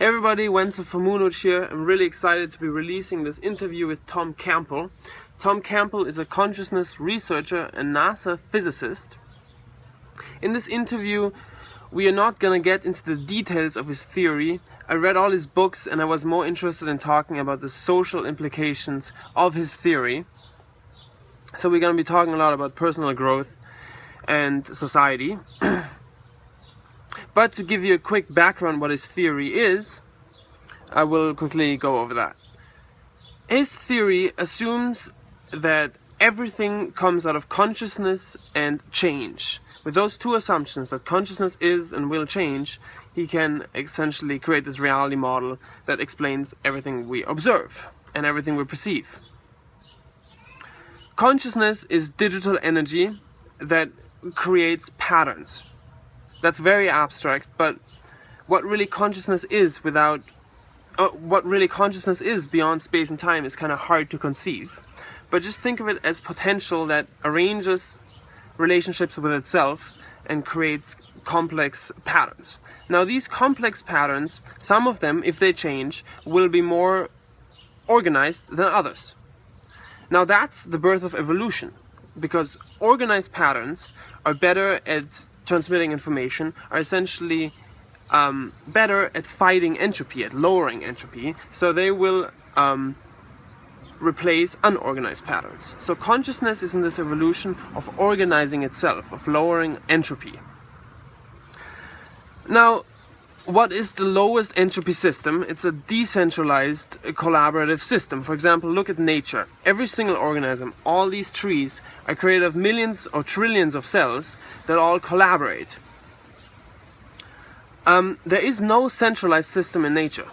Hey everybody, Wenzel from Hooch here. I'm really excited to be releasing this interview with Tom Campbell. Tom Campbell is a consciousness researcher and NASA physicist. In this interview, we are not going to get into the details of his theory. I read all his books and I was more interested in talking about the social implications of his theory. So we're going to be talking a lot about personal growth and society. But to give you a quick background what his theory is, I will quickly go over that. His theory assumes that everything comes out of consciousness and change. With those two assumptions, that consciousness is and will change, he can essentially create this reality model that explains everything we observe and everything we perceive. Consciousness is digital energy that creates patterns. That's very abstract, but what really consciousness is beyond space and time is kind of hard to conceive. But just think of it as potential that arranges relationships with itself and creates complex patterns. Now these complex patterns, some of them, if they change, will be more organized than others. Now that's the birth of evolution, because organized patterns are better at transmitting information, are essentially better at fighting entropy, at lowering entropy, so they will replace unorganized patterns. So consciousness is in this evolution of organizing itself, of lowering entropy. Now, what is the lowest entropy system? It's a decentralized collaborative system. For example, look at nature. Every single organism, all these trees, are created of millions or trillions of cells that all collaborate. There is no centralized system in nature.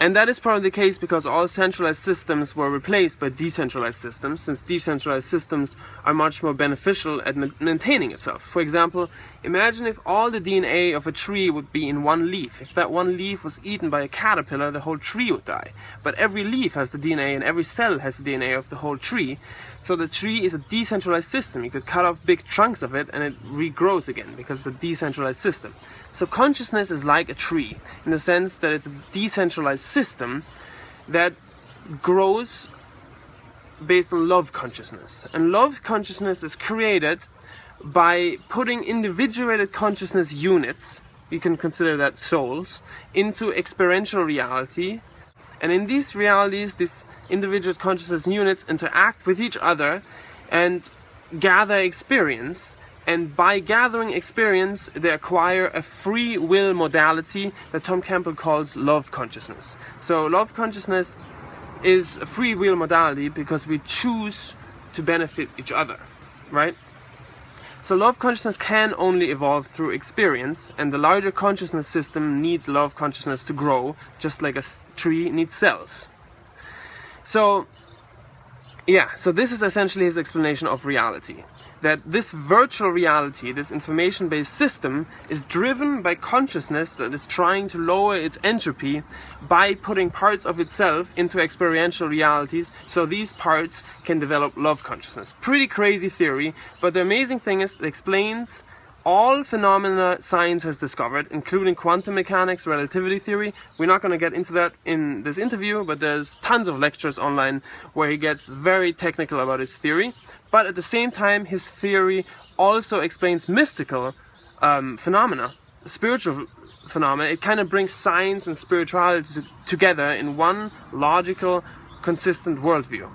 And that is probably the case because all centralized systems were replaced by decentralized systems, since decentralized systems are much more beneficial at maintaining itself. For example, imagine if all the DNA of a tree would be in one leaf. If that one leaf was eaten by a caterpillar, the whole tree would die. But every leaf has the DNA and every cell has the DNA of the whole tree. So the tree is a decentralized system. You could cut off big chunks of it and it regrows again because it's a decentralized system. So consciousness is like a tree in the sense that it's a decentralized system that grows based on love consciousness. And love consciousness is created by putting individuated consciousness units, you can consider that souls, into experiential reality. And in these realities, these individual consciousness units interact with each other and gather experience. And by gathering experience, they acquire a free will modality that Tom Campbell calls love consciousness. So love consciousness is a free will modality because we choose to benefit each other, right? So love consciousness can only evolve through experience, and the larger consciousness system needs love consciousness to grow, just like a tree needs cells. So this is essentially his explanation of reality. That this virtual reality, this information-based system, is driven by consciousness that is trying to lower its entropy by putting parts of itself into experiential realities, so these parts can develop love consciousness. Pretty crazy theory, but the amazing thing is it explains all phenomena science has discovered, including quantum mechanics, relativity theory. We're not going to get into that in this interview, but there's tons of lectures online where he gets very technical about his theory. But at the same time, his theory also explains mystical phenomena, spiritual phenomena. It kind of brings science and spirituality together in one logical, consistent worldview.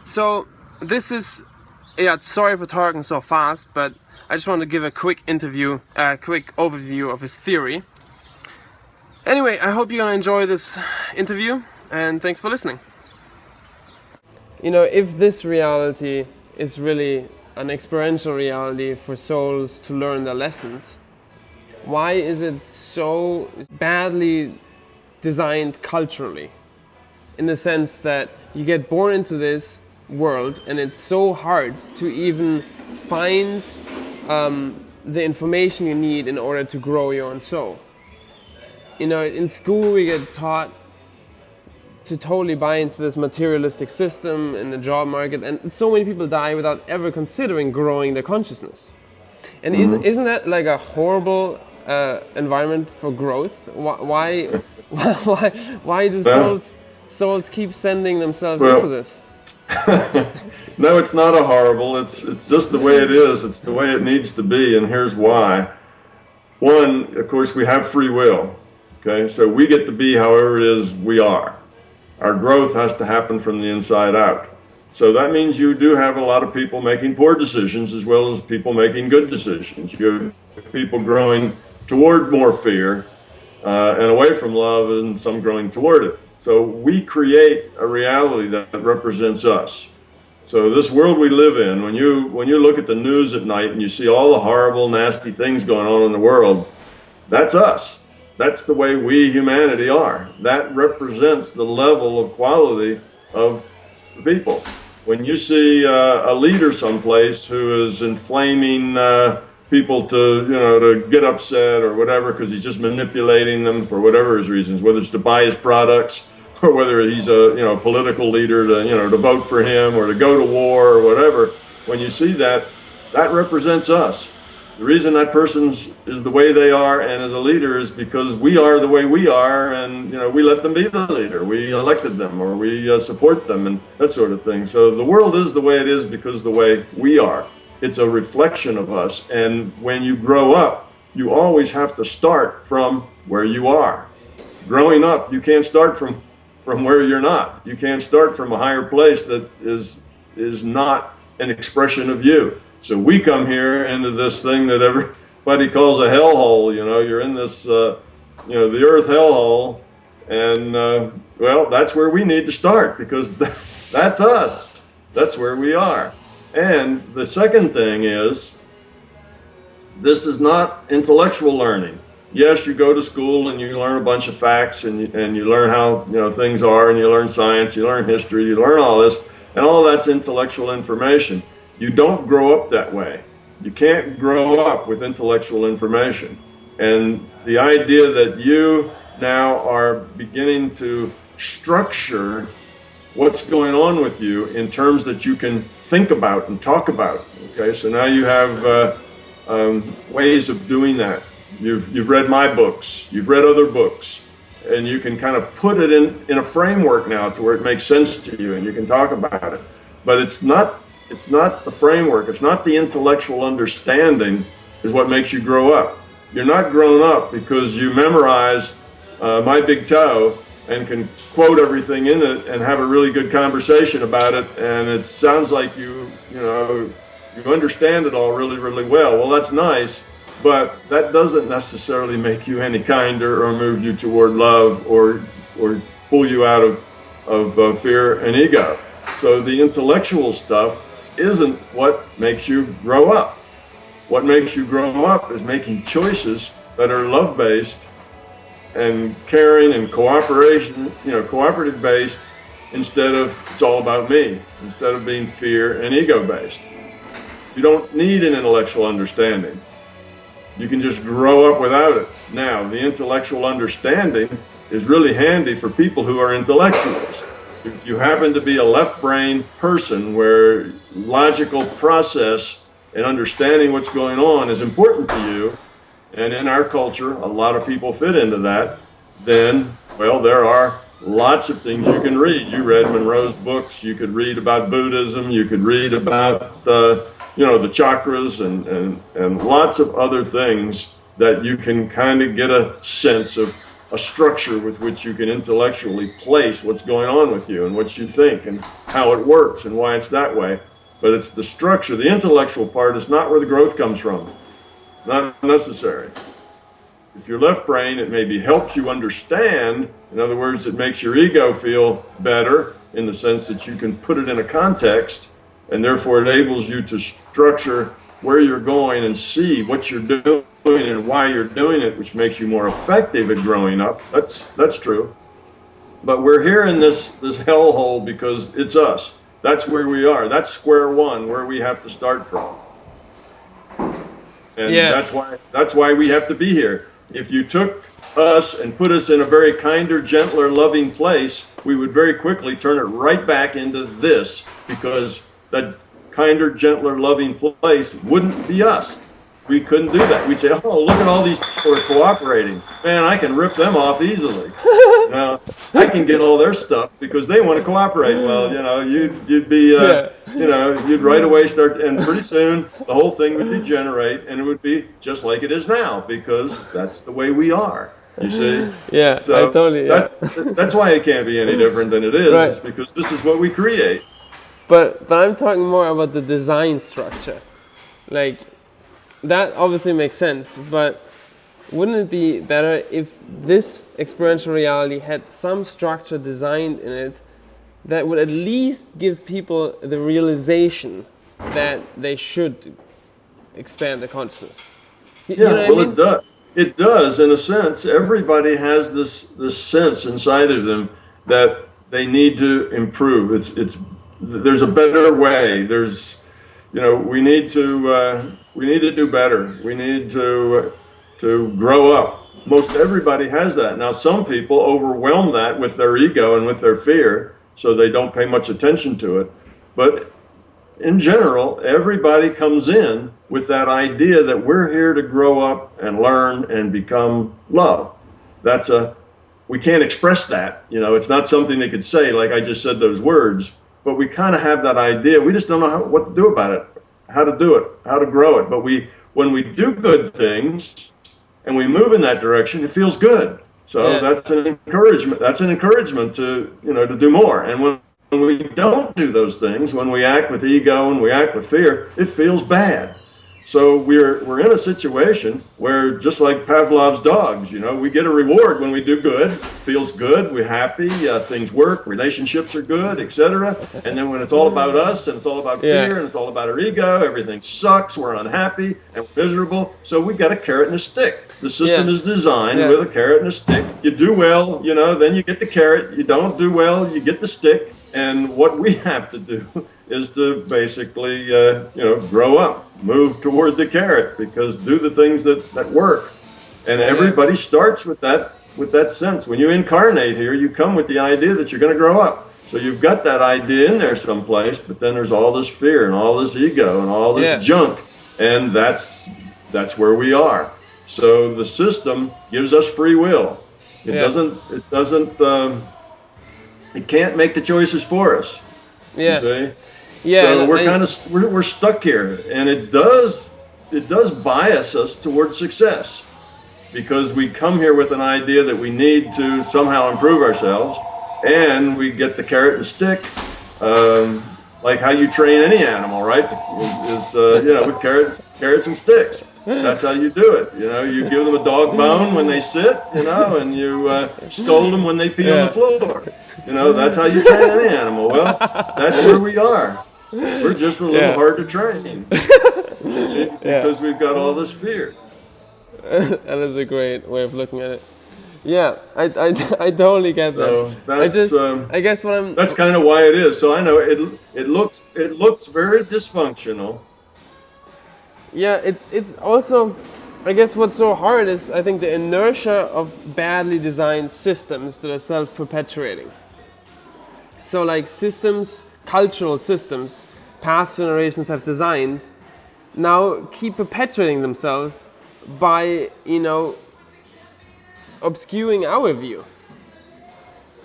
So this is, sorry for talking so fast, but I just want to give a quick overview of his theory. Anyway, I hope you're going to enjoy this interview, and thanks for listening. You know, if this reality is really an experiential reality for souls to learn their lessons, why is it so badly designed culturally? In the sense that you get born into this world and it's so hard to even find the information you need in order to grow your own soul. You know, in school we get taught to totally buy into this materialistic system in the job market, and so many people die without ever considering growing their consciousness. And isn't that like a horrible environment for growth? Why do No, souls keep sending themselves into well, this? no, it's not a horrible. It's just the way it is. It's the way it needs to be, and here's why. One, of course, we have free will. Okay, so we get to be however it is we are. Our growth has to happen from the inside out. So that means you do have a lot of people making poor decisions as well as people making good decisions. You have people growing toward more fear and away from love, and some growing toward it. So we create a reality that represents us. So this world we live in, when you look at the news at night and you see all the horrible, nasty things going on in the world, that's us. That's the way we, humanity, are. That represents the level of quality of the people. When you see a leader someplace who is inflaming people to get upset or whatever because he's just manipulating them for whatever his reasons, whether it's to buy his products or whether he's a political leader to vote for him or to go to war or whatever, when you see that, that represents us. The reason that person is the way they are and as a leader is because we are the way we are, and we let them be the leader. We elected them, or we support them, and that sort of thing. So the world is the way it is because the way we are. It's a reflection of us, and when you grow up, you always have to start from where you are. Growing up, you can't start from where you're not. You can't start from a higher place that is not an expression of you. So we come here into this thing that everybody calls a hellhole. You're in this, the earth hellhole, and well, that's where we need to start because that's us. That's where we are. And the second thing is, this is not intellectual learning. Yes, you go to school and you learn a bunch of facts and you learn how things are, and you learn science, you learn history, you learn all this, and all that's intellectual information. You don't grow up that way. You can't grow up with intellectual information. And the idea that you now are beginning to structure what's going on with you in terms that you can think about and talk about. Okay, so now you have ways of doing that. You've read my books, you've read other books, and you can kind of put it in a framework now to where it makes sense to you and you can talk about it. But it's not the framework, it's not the intellectual understanding is what makes you grow up. You're not grown up because you memorize My Big Toe and can quote everything in it and have a really good conversation about it, and it sounds like you understand it all really, really well. Well, that's nice, but that doesn't necessarily make you any kinder or move you toward love or pull you out of fear and ego. So the intellectual stuff isn't what makes you grow up. What makes you grow up is making choices that are love-based and caring and cooperative based, instead of it's all about me, instead of being fear and ego based. You don't need an intellectual understanding. You can just grow up without it. Now, the intellectual understanding is really handy for people who are intellectuals. If you happen to be a left brain person where logical process and understanding what's going on is important to you, and in our culture, a lot of people fit into that, then, well, there are lots of things you can read. You read Monroe's books, you could read about Buddhism, you could read about, the chakras and lots of other things that you can kind of get a sense of a structure with which you can intellectually place what's going on with you and what you think and how it works and why it's that way. But it's the structure. The intellectual part is not where the growth comes from. It's not necessary. If you're left brain, it maybe helps you understand. In other words, it makes your ego feel better in the sense that you can put it in a context, and therefore it enables you to structure where you're going and see what you're doing and why you're doing it, which makes you more effective at growing up. That's true. But we're here in this hellhole because it's us. That's where we are. That's square one, where we have to start from. And Yeah. that's why we have to be here. If you took us and put us in a very kinder, gentler, loving place, we would very quickly turn it right back into this, because that kinder, gentler, loving place wouldn't be us. we couldn't do that. We'd say, oh, look at all these people are cooperating. Man, I can rip them off easily. I can get all their stuff because they want to cooperate. Well, you'd be, you'd right away start, and pretty soon the whole thing would degenerate, and it would be just like it is now, because that's the way we are. You see? Yeah, so I totally. Yeah. That's why it can't be any different than it is. Right. It's because this is what we create. But I'm talking more about the design structure. Like, that obviously makes sense, but wouldn't it be better if this experiential reality had some structure designed in it that would at least give people the realization that they should expand their consciousness? It does. It does, in a sense. Everybody has this sense inside of them that they need to improve. There's a better way. We need to do better. We need to grow up. Most everybody has that. Now, some people overwhelm that with their ego and with their fear, so they don't pay much attention to it. But in general, everybody comes in with that idea that we're here to grow up and learn and become love. We can't express that. It's not something they could say, like I just said those words, but we kind of have that idea. We just don't know what to do about it, how to do it, how to grow it. But when we do good things and we move in that direction, it feels good. So that's an encouragement. That's an encouragement to do more. And when we don't do those things, when we act with ego and we act with fear, it feels bad. So we're in a situation where, just like Pavlov's dogs, we get a reward when we do good. Feels good, we're happy, things work, relationships are good, etc. And then when it's all about us and it's all about fear and it's all about our ego, everything sucks, we're unhappy and we're miserable. So we got a carrot and a stick. The system is designed with a carrot and a stick. You do well, then you get the carrot. You don't do well, you get the stick. And what we have to do is to basically, grow up, move toward the carrot, because do the things that work. And everybody starts with that sense. When you incarnate here, you come with the idea that you're going to grow up. So you've got that idea in there someplace, but then there's all this fear and all this ego and all this junk. And that's where we are. So the system gives us free will. It can't make the choices for us. You see? So we're stuck here, and it does bias us towards success, because we come here with an idea that we need to somehow improve ourselves, and we get the carrot and stick, like how you train any animal, right? With carrots and sticks. That's how you do it. You give them a dog bone when they sit, and you scold them when they pee on the floor. That's how you train any animal. Well, that's where we are. We're just a little hard to train because we've got all this fear. That is a great way of looking at it. Yeah, I totally get that. I guess what I'm. That's kind of why it is. So I know it looks very dysfunctional. Yeah, it's also, I guess what's so hard is, I think, the inertia of badly designed systems that are self-perpetuating. So like systems, cultural systems, past generations have designed, now keep perpetuating themselves by, obscuring our view.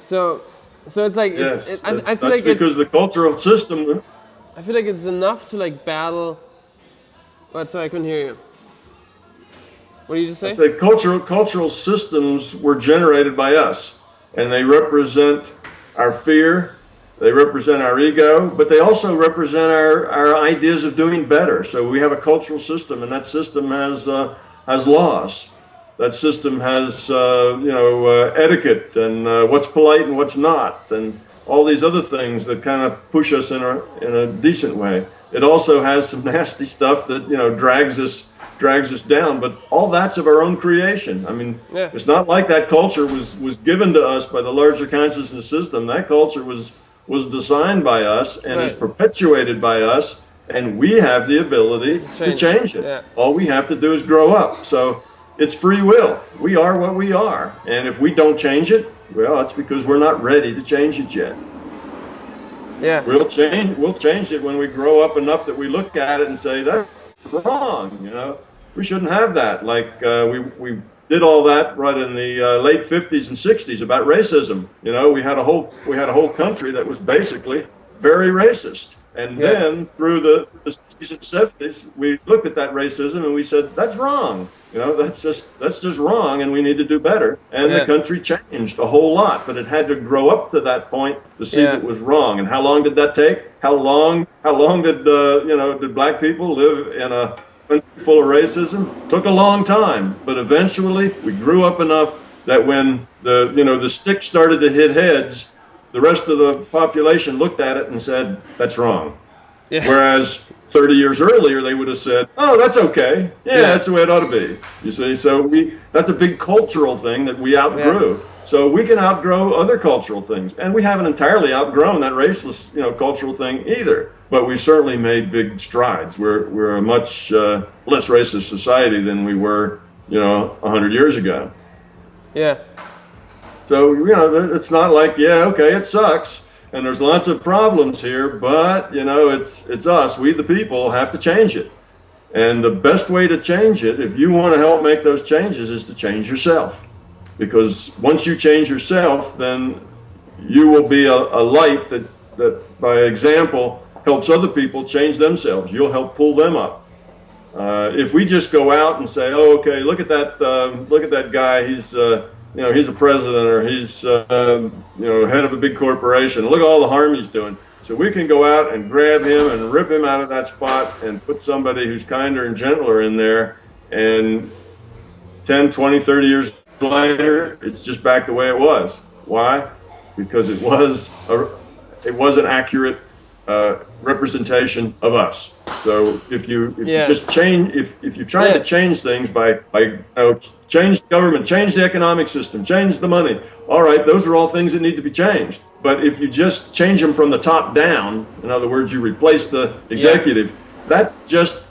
So it's like, I feel like because the cultural system. I feel like it's enough to like battle. What? Sorry, I couldn't hear you. What did you just say? I say cultural systems were generated by us, and they represent our fear, they represent our ego, but they also represent our ideas of doing better. So we have a cultural system, and that system has laws. That system has etiquette and what's polite and what's not, and all these other things that kind of push us in a decent way. It also has some nasty stuff that drags us down, but all that's of our own creation. I mean, It's not like that culture was given to us by the larger consciousness system. That culture was designed by us and is perpetuated by us, and we have the ability to change it. Yeah. All we have to do is grow up. So it's free will. We are what we are, and if we don't change it, well, it's because we're not ready to change it yet. Yeah, we'll change it when we grow up enough that we look at it and say that's wrong. We shouldn't have that. Like we did all that right in the late 50s and 60s about racism. You know, we had a whole country that was basically very racist. And then through the 60s and 70s, we looked at that racism and we said, that's wrong. You know, that's just wrong, and we need to do better. And the country changed a whole lot, but it had to grow up to that point to see that it was wrong. And how long did that take? How long did did black people live in a country full of racism? Took a long time, but eventually we grew up enough that when the stick started to hit heads, the rest of the population looked at it and said, that's wrong. Yeah. Whereas 30 years earlier, they would have said, oh, that's okay. Yeah, that's the way it ought to be. You see, so that's a big cultural thing that we outgrew. Yeah. So we can outgrow other cultural things. And we haven't entirely outgrown that raceless, cultural thing either. But we certainly made big strides. We're a much less racist society than we were, 100 years ago. Yeah. So, it's not like, it sucks, and there's lots of problems here, but, it's us, we the people, have to change it. And the best way to change it, if you want to help make those changes, is to change yourself. Because once you change yourself, then you will be a light that, by example, helps other people change themselves. You'll help pull them up. If we just go out and say, oh, okay, look at that guy, he's a president, or he's, head of a big corporation. Look at all the harm he's doing. So we can go out and grab him and rip him out of that spot and put somebody who's kinder and gentler in there. And 10, 20, 30 years later, it's just back the way it was. Why? Because it was an accurate representation of us. So if you just change, if you try to change things by change the government, change the economic system, change the money, all right, those are all things that need to be changed. But if you just change them from the top down, in other words, you replace the executive, that's just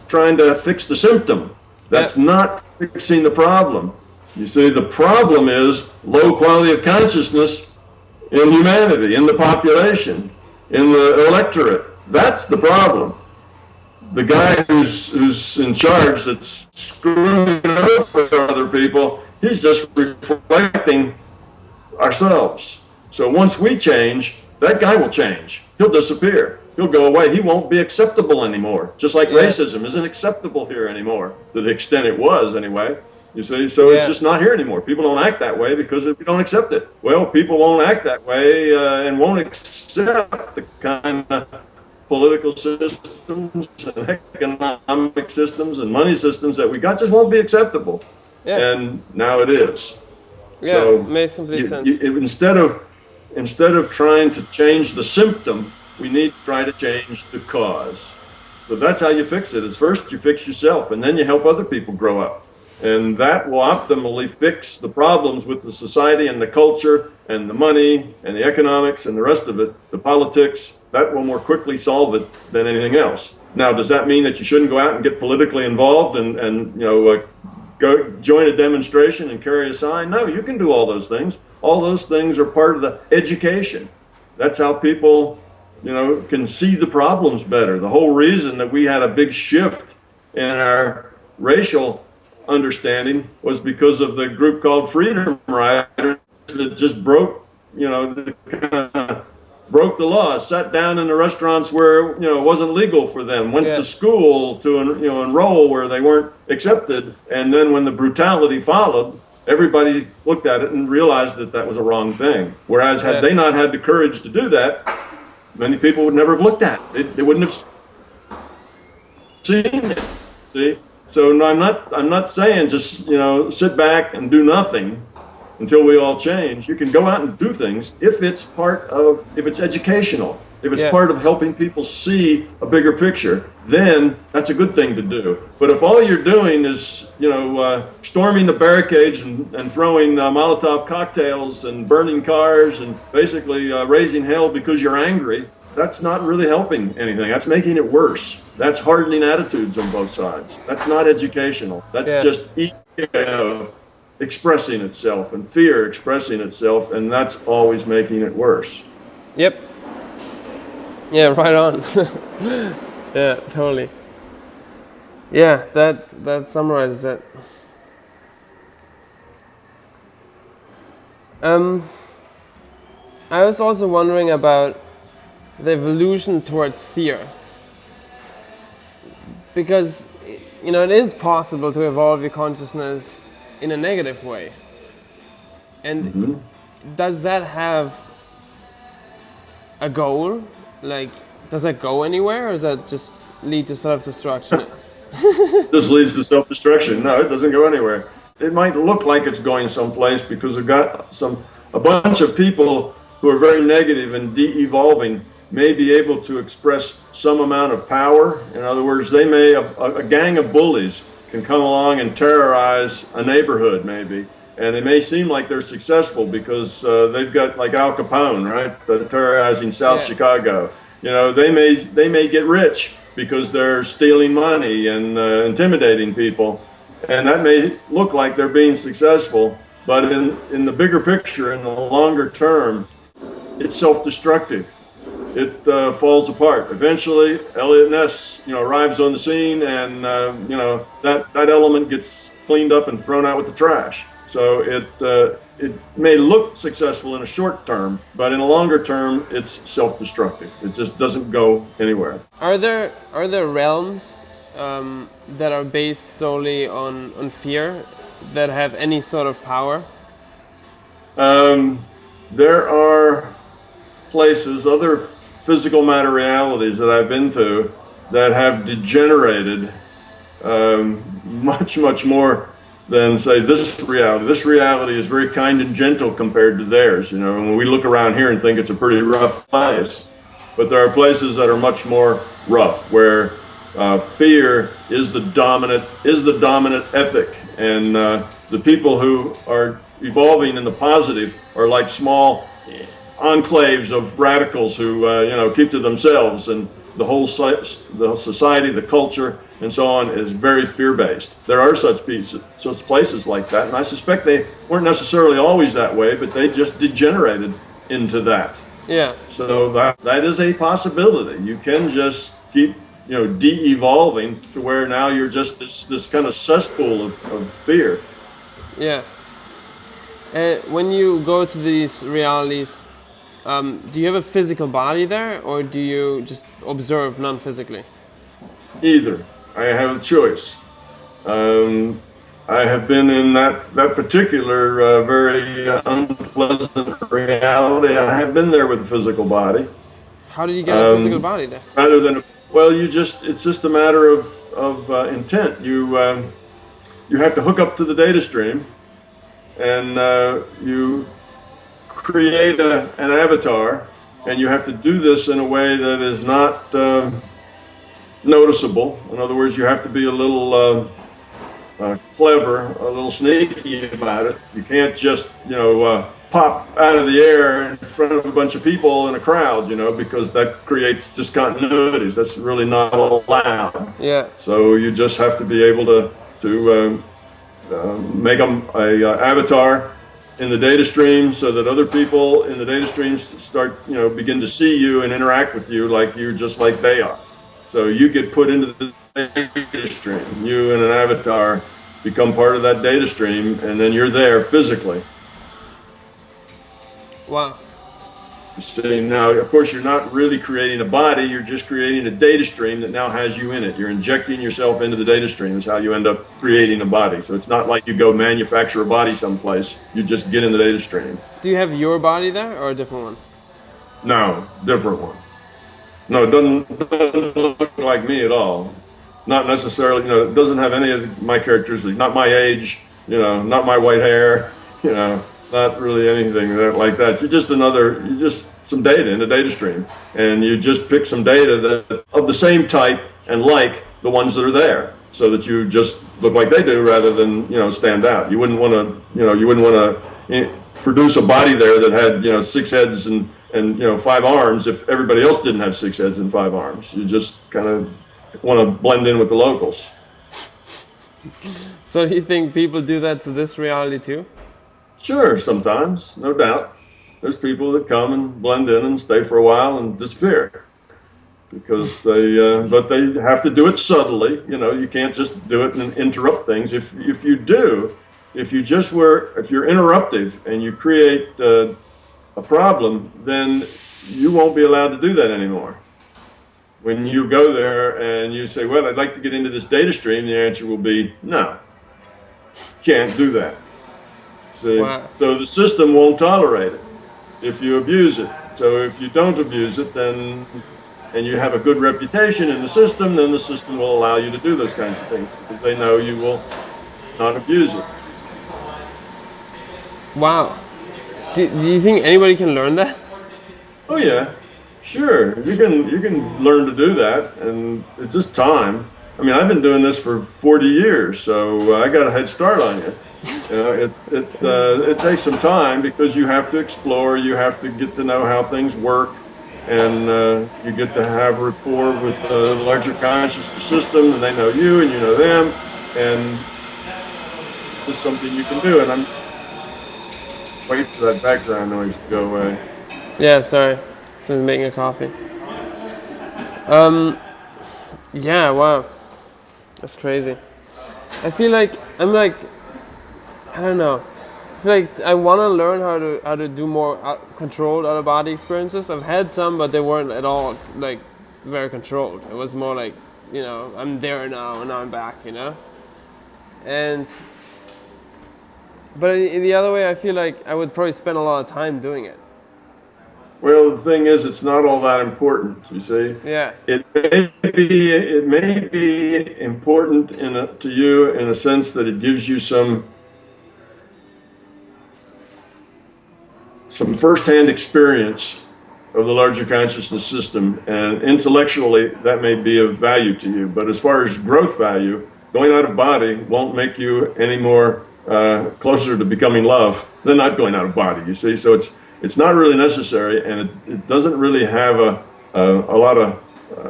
trying to fix the symptom. That's not fixing the problem. You see, the problem is low quality of consciousness in humanity, in the population, in the electorate. That's the problem. The guy who's in charge that's screwing over other people, he's just reflecting ourselves. So once we change, that guy will change. He'll disappear. He'll go away. He won't be acceptable anymore. Just like racism isn't acceptable here anymore, to the extent it was anyway. You see, so it's just not here anymore. People don't act that way because we don't accept it. Well, people won't act that way and won't accept the kind of political systems and economic systems and money systems that we got. Just won't be acceptable. Yeah. And now it is. Yeah, so makes complete sense. Instead of trying to change the symptom, we need to try to change the cause. So that's how you fix it. Is first you fix yourself, and then you help other people grow up. And that will optimally fix the problems with the society and the culture and the money and the economics and the rest of it, the politics. That will more quickly solve it than anything else. Now, does that mean that you shouldn't go out and get politically involved and go join a demonstration and carry a sign? No, you can do all those things. All those things are part of the education. That's how people, can see the problems better. The whole reason that we had a big shift in our racial understanding was because of the group called Freedom Riders that just broke the law, sat down in the restaurants where it wasn't legal for them, went to school to enroll where they weren't accepted, and then when the brutality followed, everybody looked at it and realized that that was a wrong thing. Whereas had they not had the courage to do that, many people would never have looked at it. They wouldn't have seen it. See. So no, I'm not saying just sit back and do nothing until we all change. You can go out and do things if it's educational, if it's part of helping people see a bigger picture, then that's a good thing to do. But if all you're doing is storming the barricades and throwing Molotov cocktails and burning cars and basically raising hell because you're angry, that's not really helping anything. That's making it worse. That's hardening attitudes on both sides. That's not educational. That's just ego expressing itself and fear expressing itself, and that's always making it worse. Yep. Yeah, right on. Yeah, totally. Yeah, that summarizes it. I was also wondering about the evolution towards fear, because it is possible to evolve your consciousness in a negative way, and does that have a goal? Like, does that go anywhere, or does that just lead to self-destruction? This leads to self-destruction. No, it doesn't go anywhere. It might look like it's going someplace because we've got a bunch of people who are very negative and de-evolving may be able to express some amount of power. In other words, a gang of bullies can come along and terrorize a neighborhood maybe. And it may seem like they're successful because they've got, like Al Capone, right? They're terrorizing South Chicago. They may get rich because they're stealing money and intimidating people. And that may look like they're being successful, but in the bigger picture, in the longer term, it's self-destructive. It falls apart. Eventually, Elliot Ness, arrives on the scene, and that element gets cleaned up and thrown out with the trash. So it may look successful in a short term, but in a longer term, it's self-destructive. It just doesn't go anywhere. Are there realms that are based solely on fear that have any sort of power? There are places, other physical matter realities that I've been to that have degenerated much, much more than, say, this reality. This reality is very kind and gentle compared to theirs. When we look around here and think it's a pretty rough place, but there are places that are much more rough, where fear is the dominant ethic, and the people who are evolving in the positive are like small enclaves of radicals who keep to themselves, and the whole society, the culture, and so on is very fear-based. There are such places like that, and I suspect they weren't necessarily always that way, but they just degenerated into that. Yeah. So that is a possibility. You can just keep de-evolving to where now you're just this kind of cesspool of fear. Yeah. When you go to these realities, do you have a physical body there, or do you just observe non-physically? Either. I have a choice. I have been in that particular very unpleasant reality. I have been there with a physical body. How did you get a physical body there? Rather than, it's just a matter of intent. You have to hook up to the data stream, and you create an avatar, and you have to do this in a way that is not noticeable. In other words, you have to be a little clever, a little sneaky about it. You can't just pop out of the air in front of a bunch of people in a crowd, because that creates discontinuities. That's really not allowed. Yeah. So you just have to be able to make a avatar in the data stream, so that other people in the data streams begin to see you and interact with you like you're just like they are. So you get put into the data stream. You and an avatar become part of that data stream, and then you're there physically. Wow. You see, now, of course, you're not really creating a body. You're just creating a data stream that now has you in it. You're injecting yourself into the data stream. Is how you end up creating a body. So it's not like you go manufacture a body someplace. You just get in the data stream. Do you have your body there, or a different one? No, different one. No, it doesn't look like me at all. Not necessarily, it doesn't have any of my characteristics. Not my age, not my white hair, not really anything like that. You're just some data in a data stream, and you just pick some data that of the same type and like the ones that are there, so that you just look like they do rather than stand out. You wouldn't want to produce a body there that had 6 heads and 5 arms if everybody else didn't have 6 heads and 5 arms. You just kind of want to blend in with the locals. So do you think people do that to this reality too? Sure, sometimes, no doubt. There's people that come and blend in and stay for a while and disappear. because but they have to do it subtly. You know, you can't just do it and interrupt things. If you're interruptive and you create a problem, then you won't be allowed to do that anymore. When you go there and you say, well, I'd like to get into this data stream, the answer will be no, can't do that. See? Wow. So the system won't tolerate it if you abuse it. So if you don't abuse it, then, and you have a good reputation in the system, then the system will allow you to do those kinds of things because they know you will not abuse it. Wow. Do you think anybody can learn that? Oh yeah, sure. You can learn to do that, and it's just time. I mean, I've been doing this for 40 years, so I got a head start on you. You know, it takes some time because you have to explore, you have to get to know how things work, and you get to have rapport with the larger consciousness system, and they know you, and you know them, and it's just something you can do. And I'm wait for that background noise to go away. Yeah, sorry. Just making a coffee. Yeah, wow. That's crazy. I feel like I don't know. I feel like I want to learn how to do more controlled out of body experiences. I've had some, but they weren't at all like very controlled. It was more like, you know, I'm there now and now I'm back, you know. But in the other way, I feel like I would probably spend a lot of time doing it. Well, the thing is, it's not all that important, you see. Yeah. It may be important to you in a sense that it gives you some first-hand experience of the larger consciousness system, and intellectually that may be of value to you. But as far as growth value, going out of body won't make you any more closer to becoming love than not going out of body, you see. So it's not really necessary, and it doesn't really have a lot of,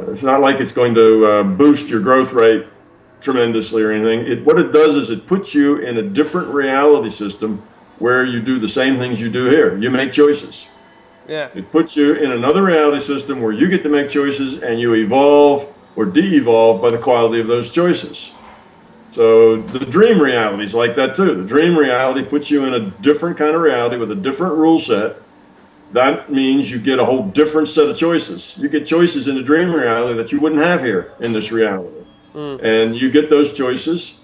it's not like it's going to boost your growth rate tremendously or anything. What it does is it puts you in a different reality system where you do the same things you do here. You make choices. Yeah. It puts you in another reality system where you get to make choices, and you evolve or de-evolve by the quality of those choices. So the dream reality is like that too. The dream reality puts you in a different kind of reality with a different rule set. That means you get a whole different set of choices. You get choices in the dream reality that you wouldn't have here in this reality. And you get those choices,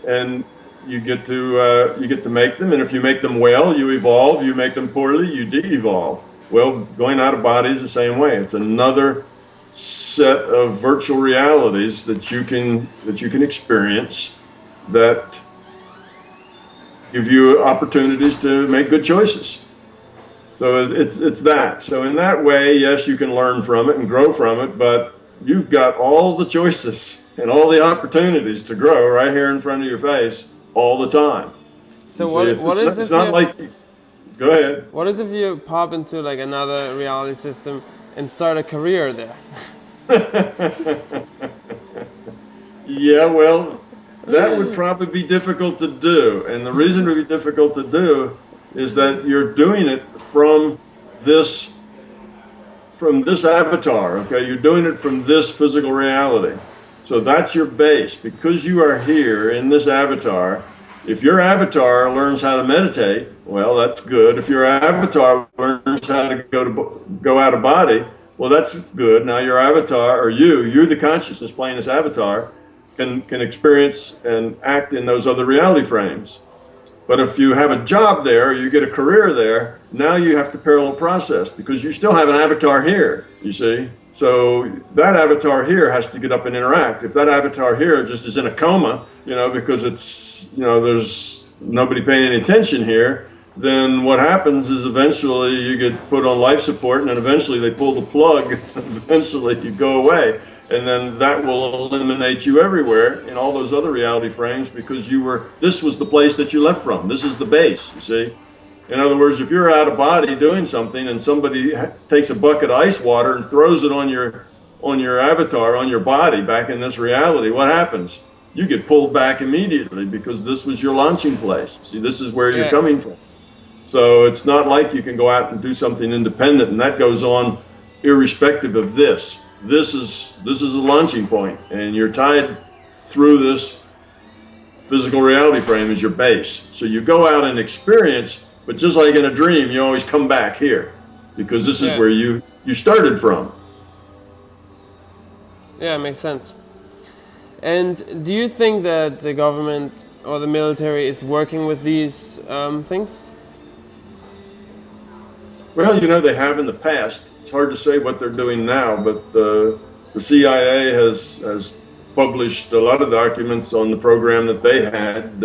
and you get to make them. And if you make them well, you evolve. You make them poorly, you de-evolve. Well, going out of body is the same way. It's another set of virtual realities that you can experience that give you opportunities to make good choices. So it's that. So in that way, yes, you can learn from it and grow from it, but you've got all the choices and all the opportunities to grow right here in front of your face all the time. So go ahead. What is if you pop into like another reality system and start a career there? Yeah, well, that would probably be difficult to do. And the reason it would be difficult to do is that you're doing it from this avatar, okay? You're doing it from this physical reality. So that's your base. Because you are here in this avatar, if your avatar learns how to meditate, well, that's good. If your avatar learns how to go out of body, well, that's good. Now your avatar, or you're the consciousness playing this avatar, can experience and act in those other reality frames. But if you have a job there, or you get a career there, now you have to parallel process because you still have an avatar here, you see? So that avatar here has to get up and interact. If that avatar here just is in a coma, because it's, there's nobody paying any attention here, then what happens is eventually you get put on life support, and then eventually they pull the plug, and eventually you go away. And then that will eliminate you everywhere in all those other reality frames because this was the place that you left from. This is the base, you see. In other words, if you're out of body doing something and somebody takes a bucket of ice water and throws it on your avatar, on your body back in this reality, what happens? You get pulled back immediately because this was your launching place. See, this is where you're coming from. So it's not like you can go out and do something independent, and that goes on irrespective of this. this is a launching point, and you're tied through this physical reality frame as your base. So you go out and experience, but just like in a dream, you always come back here because this is where you started from. Yeah, makes sense. And do you think that the government or the military is working with these things? Well, you know, they have in the past. It's hard to say what they're doing now, but the CIA has published a lot of documents on the program that they had.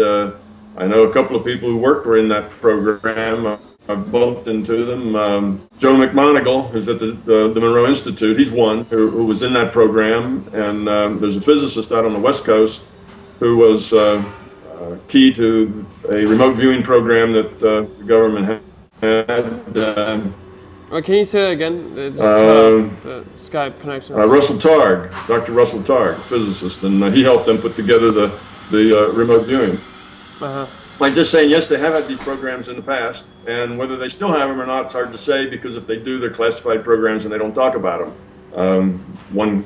I know a couple of people who worked in that program. I've bumped into them. Joe McMonigal, who's at the Monroe Institute, he's one who was in that program. And there's a physicist out on the West Coast who was key to a remote viewing program that the government had. Can you say that again? Just cut off the Skype connection. Russell Targ, Dr. Russell Targ, physicist, and he helped them put together the remote viewing. Like just saying, yes, they have had these programs in the past, and whether they still have them or not, it's hard to say because if they do, they're classified programs and they don't talk about them. One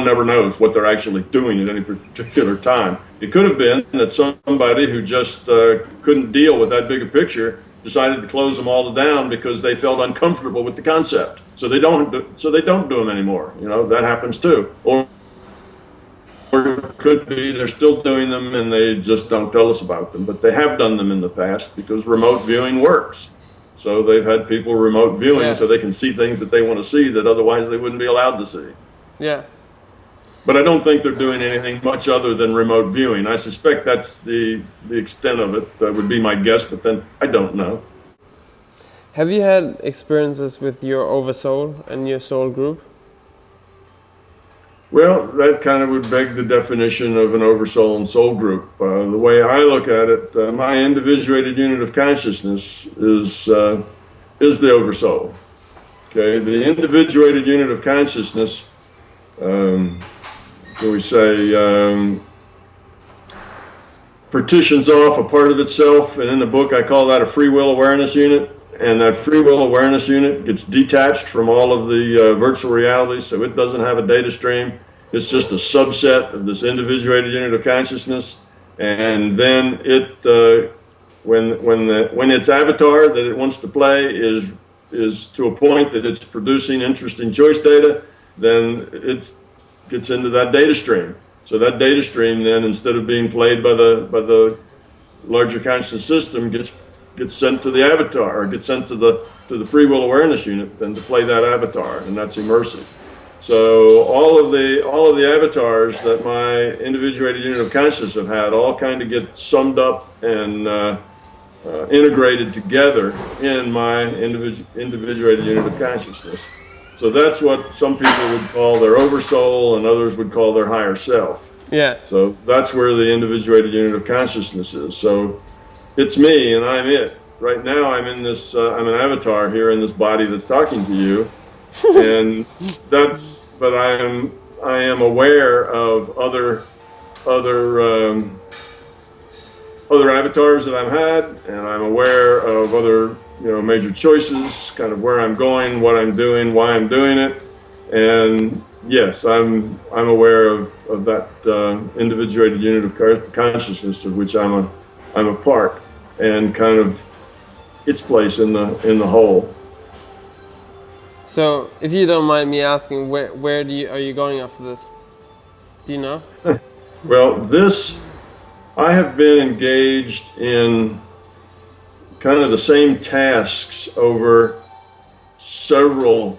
never knows what they're actually doing at any particular time. It could have been that somebody who just couldn't deal with that big a picture decided to close them all down because they felt uncomfortable with the concept. So they don't do them anymore. You know, that happens too. Or it could be they're still doing them and they just don't tell us about them. But they have done them in the past because remote viewing works. So they've had people remote viewing so they can see things that they want to see that otherwise they wouldn't be allowed to see. Yeah. But I don't think they're doing anything much other than remote viewing. I suspect that's the extent of it. That would be my guess, but then I don't know. Have you had experiences with your oversoul and your soul group? Well, that kind of would beg the definition of an oversoul and soul group. The way I look at it, my individuated unit of consciousness is the oversoul. Okay, the individuated unit of consciousness. We say partitions off a part of itself, and in the book I call that a free will awareness unit, and that free will awareness unit gets detached from all of the virtual realities, so it doesn't have a data stream. It's just a subset of this individuated unit of consciousness, and then it when its avatar that it wants to play is to a point that it's producing interesting choice data, then it's gets into that data stream. So that data stream then, instead of being played by the larger conscious system, gets sent to the avatar, or gets sent to the free will awareness unit, then to play that avatar, and that's immersive. So all of the avatars that my individuated unit of consciousness have had all kind of get summed up and integrated together in my individuated unit of consciousness. So that's what some people would call their oversoul and others would call their higher self. Yeah. So that's where the individuated unit of consciousness is. So it's me and I'm it. Right now I'm in this, I'm an avatar here in this body that's talking to you. But I am aware of other avatars that I've had, and I'm aware of other major choices, kind of where I'm going, what I'm doing, why I'm doing it, and yes, I'm aware of that individuated unit of consciousness of which I'm a part, and kind of its place in the whole. So, if you don't mind me asking, where are you going after this? Do you know? Well, I have been engaged in kind of the same tasks over several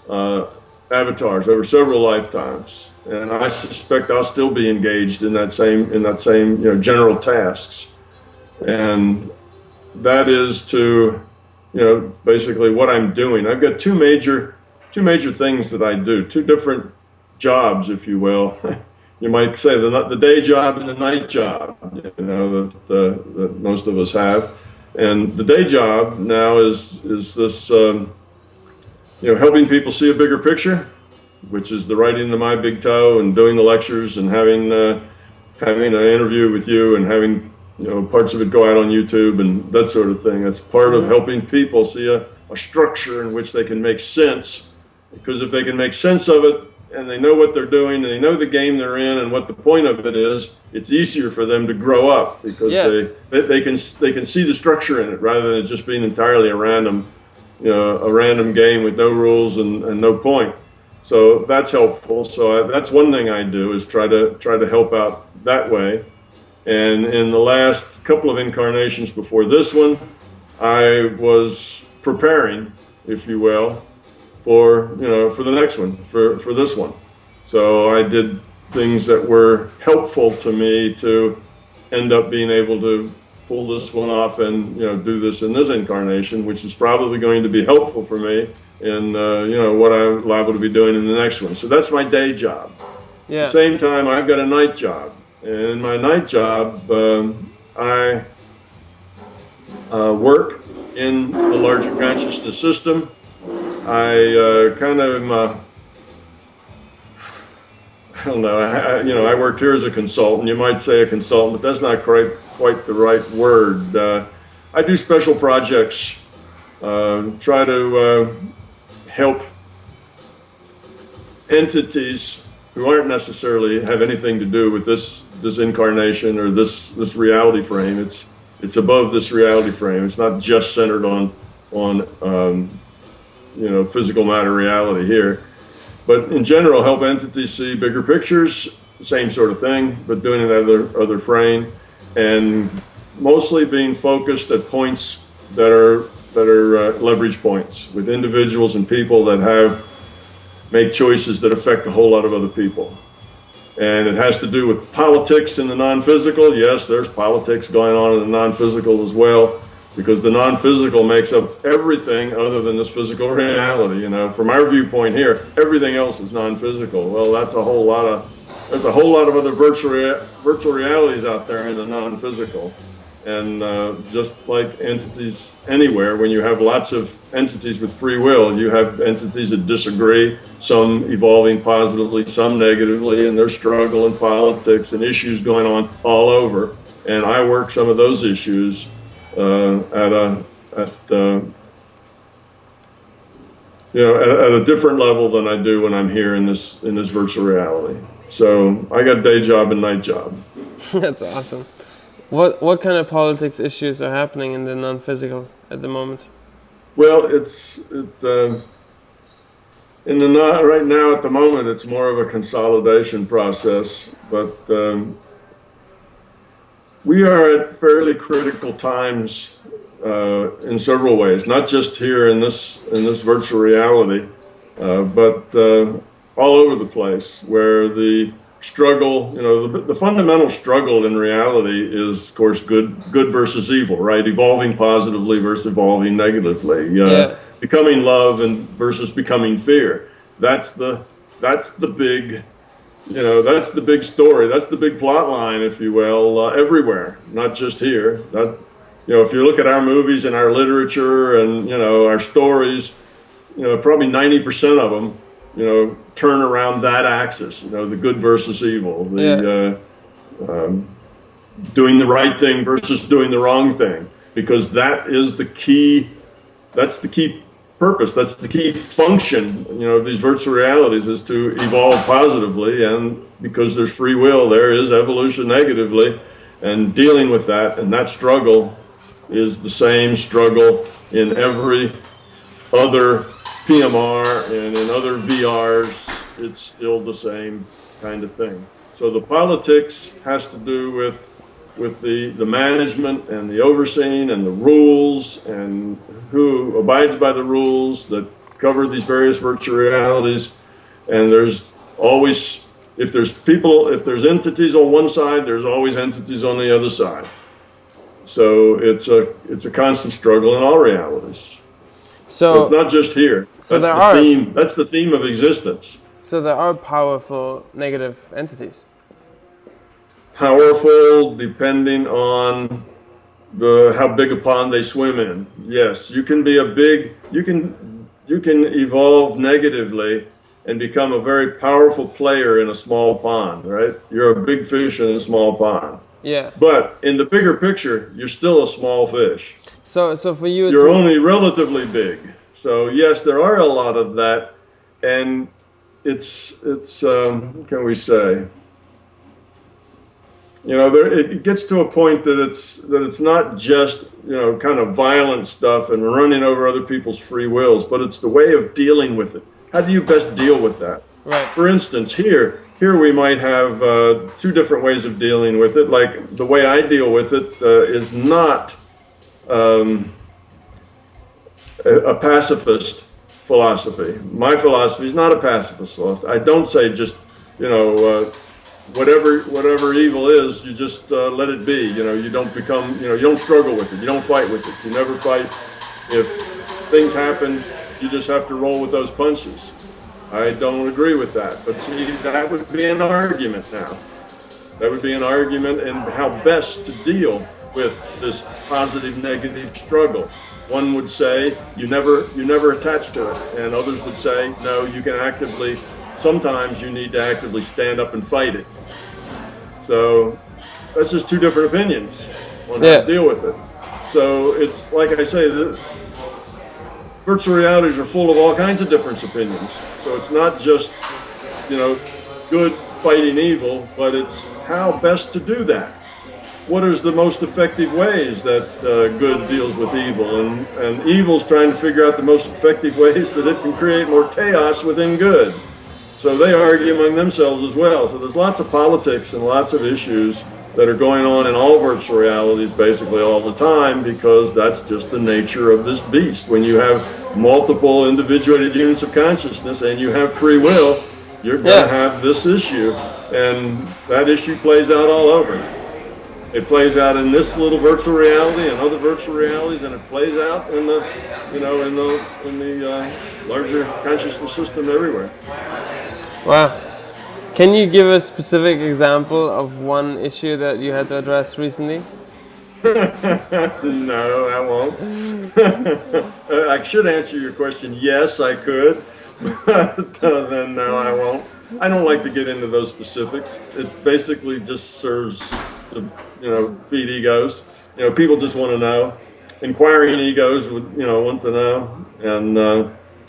avatars, over several lifetimes, and I suspect I'll still be engaged in that same general tasks, and that is to basically what I'm doing. I've got two major things that I do, two different jobs, if you will. You might say the day job and the night job, that most of us have. And the day job now is this, helping people see a bigger picture, which is the writing the My Big Toe and doing the lectures and having an interview with you and having parts of it go out on YouTube and that sort of thing. That's part of helping people see a structure in which they can make sense. Because if they can make sense of it, and they know what they're doing, and they know the game they're in and what the point of it is, it's easier for them to grow up because they can see the structure in it rather than it just being entirely a random game with no rules and no point. So that's helpful. So that's one thing I do is try to help out that way. And in the last couple of incarnations before this one, I was preparing, if you will, for the next one, for this one. So I did things that were helpful to me to end up being able to pull this one off and do this in this incarnation, which is probably going to be helpful for me in what I'm liable to be doing in the next one. So that's my day job. Yeah. At the same time, I've got a night job, and in my night job, I work in the larger consciousness system. I I don't know. I worked here as a consultant. You might say a consultant, but that's not quite the right word. I do special projects, try to help entities who aren't necessarily have anything to do with this incarnation or this reality frame. It's above this reality frame. It's not just centered on physical matter reality here. But in general, help entities see bigger pictures, same sort of thing, but doing it at other frame, and mostly being focused at points that are leverage points with individuals and people that make choices that affect a whole lot of other people. And it has to do with politics in the non-physical. Yes, there's politics going on in the non-physical as well, because the non-physical makes up everything other than this physical reality. From our viewpoint here, everything else is non-physical. Well, there's a whole lot of other virtual realities out there in the non-physical. And just like entities anywhere, when you have lots of entities with free will, you have entities that disagree, some evolving positively, some negatively, and there's struggle and politics and issues going on all over. And I work some of those issues at a different level than I do when I'm here in this virtual reality. So I got day job and night job. That's awesome. What kind of politics issues are happening in the non-physical at the moment? Well, right now at the moment it's more of a consolidation process, but we are at fairly critical times in several ways, not just here in this virtual reality, but all over the place, where the struggle, the fundamental struggle in reality is, of course, good versus evil, right? Evolving positively versus evolving negatively. Becoming love versus becoming fear. That's the big. That's the big story. That's the big plot line, if you will, everywhere, not just here. If you look at our movies and our literature and, our stories, probably 90% of them, turn around that axis, the good versus evil, doing the right thing versus doing the wrong thing, because that is the key. That's the key purpose. That's the key function, of these virtual realities, is to evolve positively, and because there's free will, there is evolution negatively, and dealing with that, and that struggle is the same struggle in every other PMR and in other VRs. It's still the same kind of thing. So the politics has to do with the management and the overseeing and the rules and who abides by the rules that cover these various virtual realities. And there's always, if there's entities on one side, there's always entities on the other side. So it's a constant struggle in all realities. So it's not just here. So that's the theme of existence. So there are powerful negative entities. Powerful depending on how big a pond they swim in. Yes, you can evolve negatively and become a very powerful player in a small pond, right? You're a big fish in a small pond. Yeah. But in the bigger picture, you're still a small fish. So for you, you're only relatively big. So yes, there are a lot of that, and what can we say? You know, it gets to a point that it's not just, you know, kind of violent stuff and running over other people's free wills, but it's the way of dealing with it. How do you best deal with that? Right. For instance, here we might have two different ways of dealing with it. Like the way I deal with it is not a pacifist philosophy. My philosophy is not a pacifist philosophy. I don't say just, you know, whatever evil is, you just let it be. You know, you don't become, you know, you don't struggle with it. You don't fight with it. You never fight. If things happen, you just have to roll with those punches. I don't agree with that. But see, that would be an argument now. That would be an argument in how best to deal with this positive-negative struggle. One would say you never attach to it, and others would say no, you can actively. Sometimes you need to actively stand up and fight it. So that's just two different opinions on how to deal with it. So it's like I say, the virtual realities are full of all kinds of different opinions. So it's not just, you know, good fighting evil, but it's how best to do that. What is the most effective ways that good deals with evil? And evil's trying to figure out the most effective ways that it can create more chaos within good. So they argue among themselves as well. So there's lots of politics and lots of issues that are going on in all virtual realities basically all the time, because that's just the nature of this beast. When you have multiple individuated units of consciousness and you have free will, you're going to have this issue. And that issue plays out all over. It plays out in this little virtual reality and other virtual realities, and it plays out in the, you know, in the larger consciousness system everywhere. Wow. Can you give a specific example of one issue that you had to address recently? No, I won't. I should answer your question, yes, I could, but then no, I won't. I don't like to get into those specifics. It basically just serves to, you know, feed egos. You know, people just want to know. Inquiring egos would, you know, want to know, and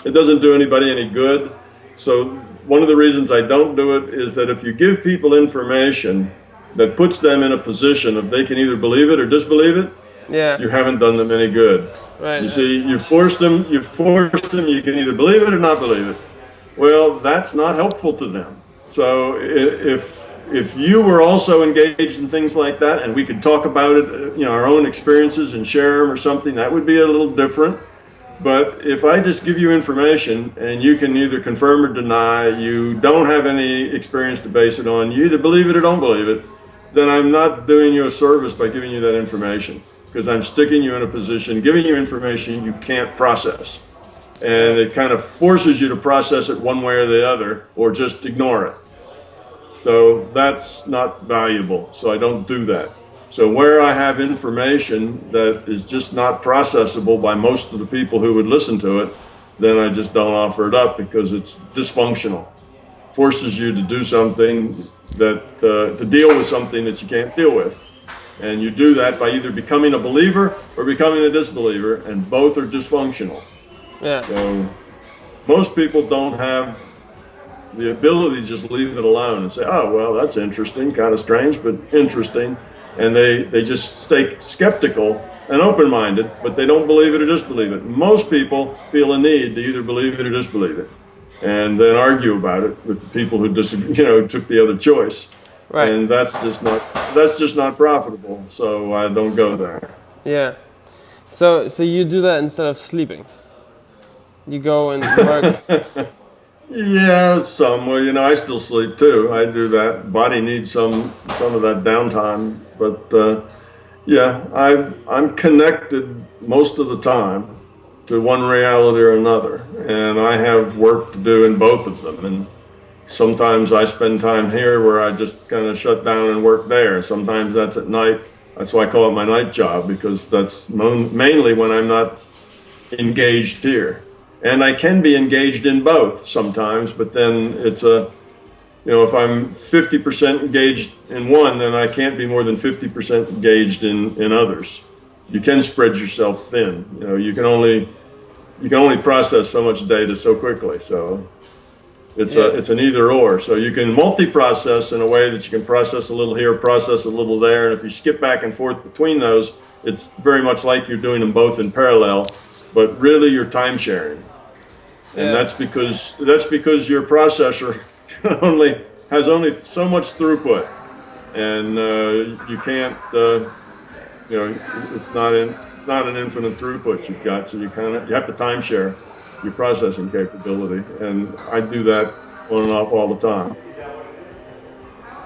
it doesn't do anybody any good. So one of the reasons I don't do it is that if you give people information that puts them in a position of they can either believe it or disbelieve it, you haven't done them any good. Right. You see, you forced them, you can either believe it or not believe it. Well, that's not helpful to them. So if you were also engaged in things like that, and we could talk about it, you know, our own experiences and share them or something, that would be a little different. But if I just give you information and you can either confirm or deny, you don't have any experience to base it on, you either believe it or don't believe it, then I'm not doing you a service by giving you that information, because I'm sticking you in a position, giving you information you can't process. And it kind of forces you to process it one way or the other, or just ignore it. So that's not valuable, so I don't do that. So where I have information that is just not processable by most of the people who would listen to it, then I just don't offer it up, because it's dysfunctional. Forces you to do something that, to deal with something that you can't deal with. And you do that by either becoming a believer or becoming a disbeliever, and both are dysfunctional. Yeah. So most people don't have the ability to just leave it alone and say, oh, well, that's interesting, kind of strange, but interesting. And they just stay skeptical and open-minded, but they don't believe it or disbelieve it. Most people feel a need to either believe it or disbelieve it, and then argue about it with the people who took the other choice. Right. And that's just not profitable. So I don't go there. Yeah. So you do that instead of sleeping. You go and work. Yeah, some. Well, you know, I still sleep too. I do that. Body needs some of that downtime. But yeah, I'm connected most of the time to one reality or another, and I have work to do in both of them. And sometimes I spend time here where I just kind of shut down and work there. Sometimes that's at night. That's why I call it my night job, because that's mainly when I'm not engaged here. And I can be engaged in both sometimes, but then it's if I'm 50% engaged in one, then I can't be more than 50% engaged in others. You can spread yourself thin. You know, you can only process so much data so quickly. So It's an either or. So you can multi-process in a way that you can process a little here, process a little there, and if you skip back and forth between those, it's very much like you're doing them both in parallel, but really you're time sharing. And that's because your processor has only so much throughput, and you can't it's not an infinite throughput you've got, so you have to time share your processing capability, and I do that on and off all the time.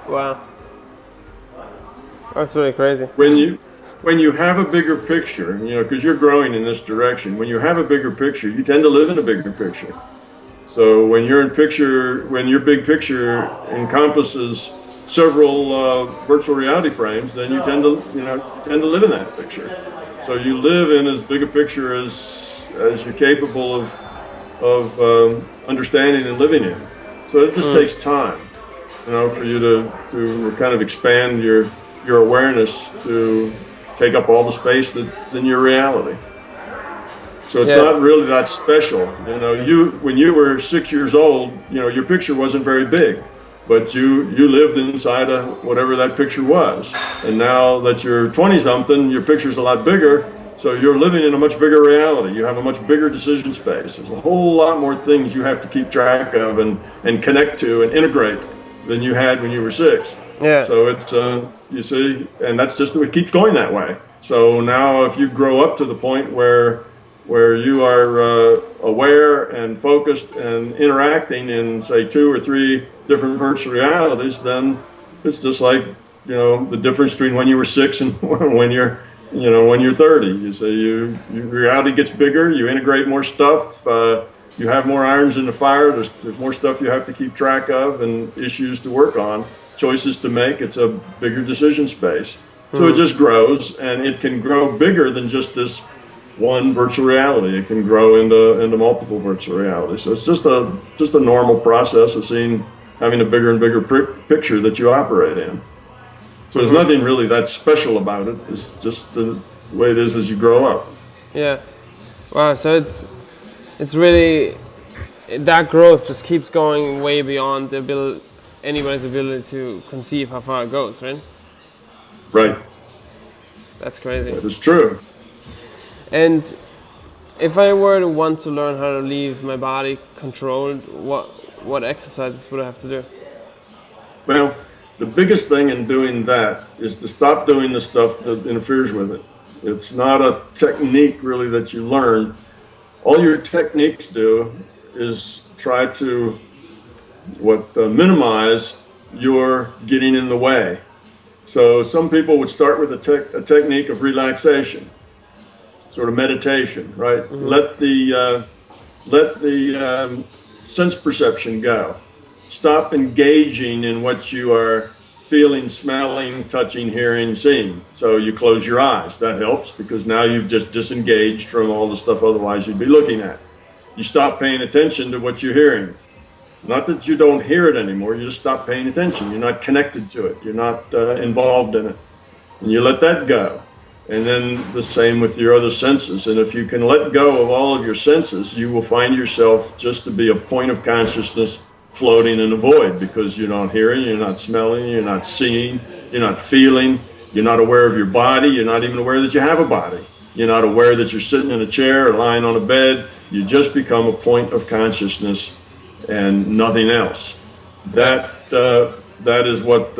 Wow, that's really crazy. When you have a bigger picture, because you're growing in this direction, when you have a bigger picture, you tend to live in a bigger picture. So when your big picture encompasses several virtual reality frames, then you tend to live in that picture. So you live in as big a picture as you're capable of understanding and living in. So it just takes time, for you to kind of expand your awareness to take up all the space that's in your reality. So it's not really that special. When you were 6 years old, your picture wasn't very big, but you lived inside of whatever that picture was. And now that you're 20-something, your picture's a lot bigger, so you're living in a much bigger reality. You have a much bigger decision space. There's a whole lot more things you have to keep track of and connect to and integrate than you had when you were 6. Yeah. So it's, you see, and that's just, it keeps going that way. So now if you grow up to the point where you are aware and focused and interacting in, say, 2 or 3 different virtual realities, then it's just like, the difference between when you were 6 and when you're 30. You say your reality gets bigger, you integrate more stuff, you have more irons in the fire, there's more stuff you have to keep track of and issues to work on, choices to make. It's a bigger decision space. So it just grows, and it can grow bigger than just this one virtual reality. It can grow into multiple virtual realities. So it's just a normal process of having a bigger and bigger picture that you operate in. So there's nothing really that special about it. It's just the way it is as you grow up. Yeah. Wow. So it's really, that growth just keeps going way beyond anybody's ability to conceive how far it goes, right? Right. That's crazy. That is true. And if I were to want to learn how to leave my body controlled, what exercises would I have to do? Well, the biggest thing in doing that is to stop doing the stuff that interferes with it. It's not a technique really that you learn. All your techniques do is try to minimize your getting in the way. So some people would start with a technique of relaxation, sort of meditation, right? Mm-hmm. Let the sense perception go. Stop engaging in what you are feeling, smelling, touching, hearing, seeing. So you close your eyes. That helps because now you've just disengaged from all the stuff otherwise you'd be looking at. You stop paying attention to what you're hearing. Not that you don't hear it anymore, you just stop paying attention. You're not connected to it. You're not involved in it. And you let that go. And then the same with your other senses. And if you can let go of all of your senses, you will find yourself just to be a point of consciousness floating in a void, because you're not hearing, you're not smelling, you're not seeing, you're not feeling, you're not aware of your body, you're not even aware that you have a body. You're not aware that you're sitting in a chair or lying on a bed. You just become a point of consciousness and nothing else. That is what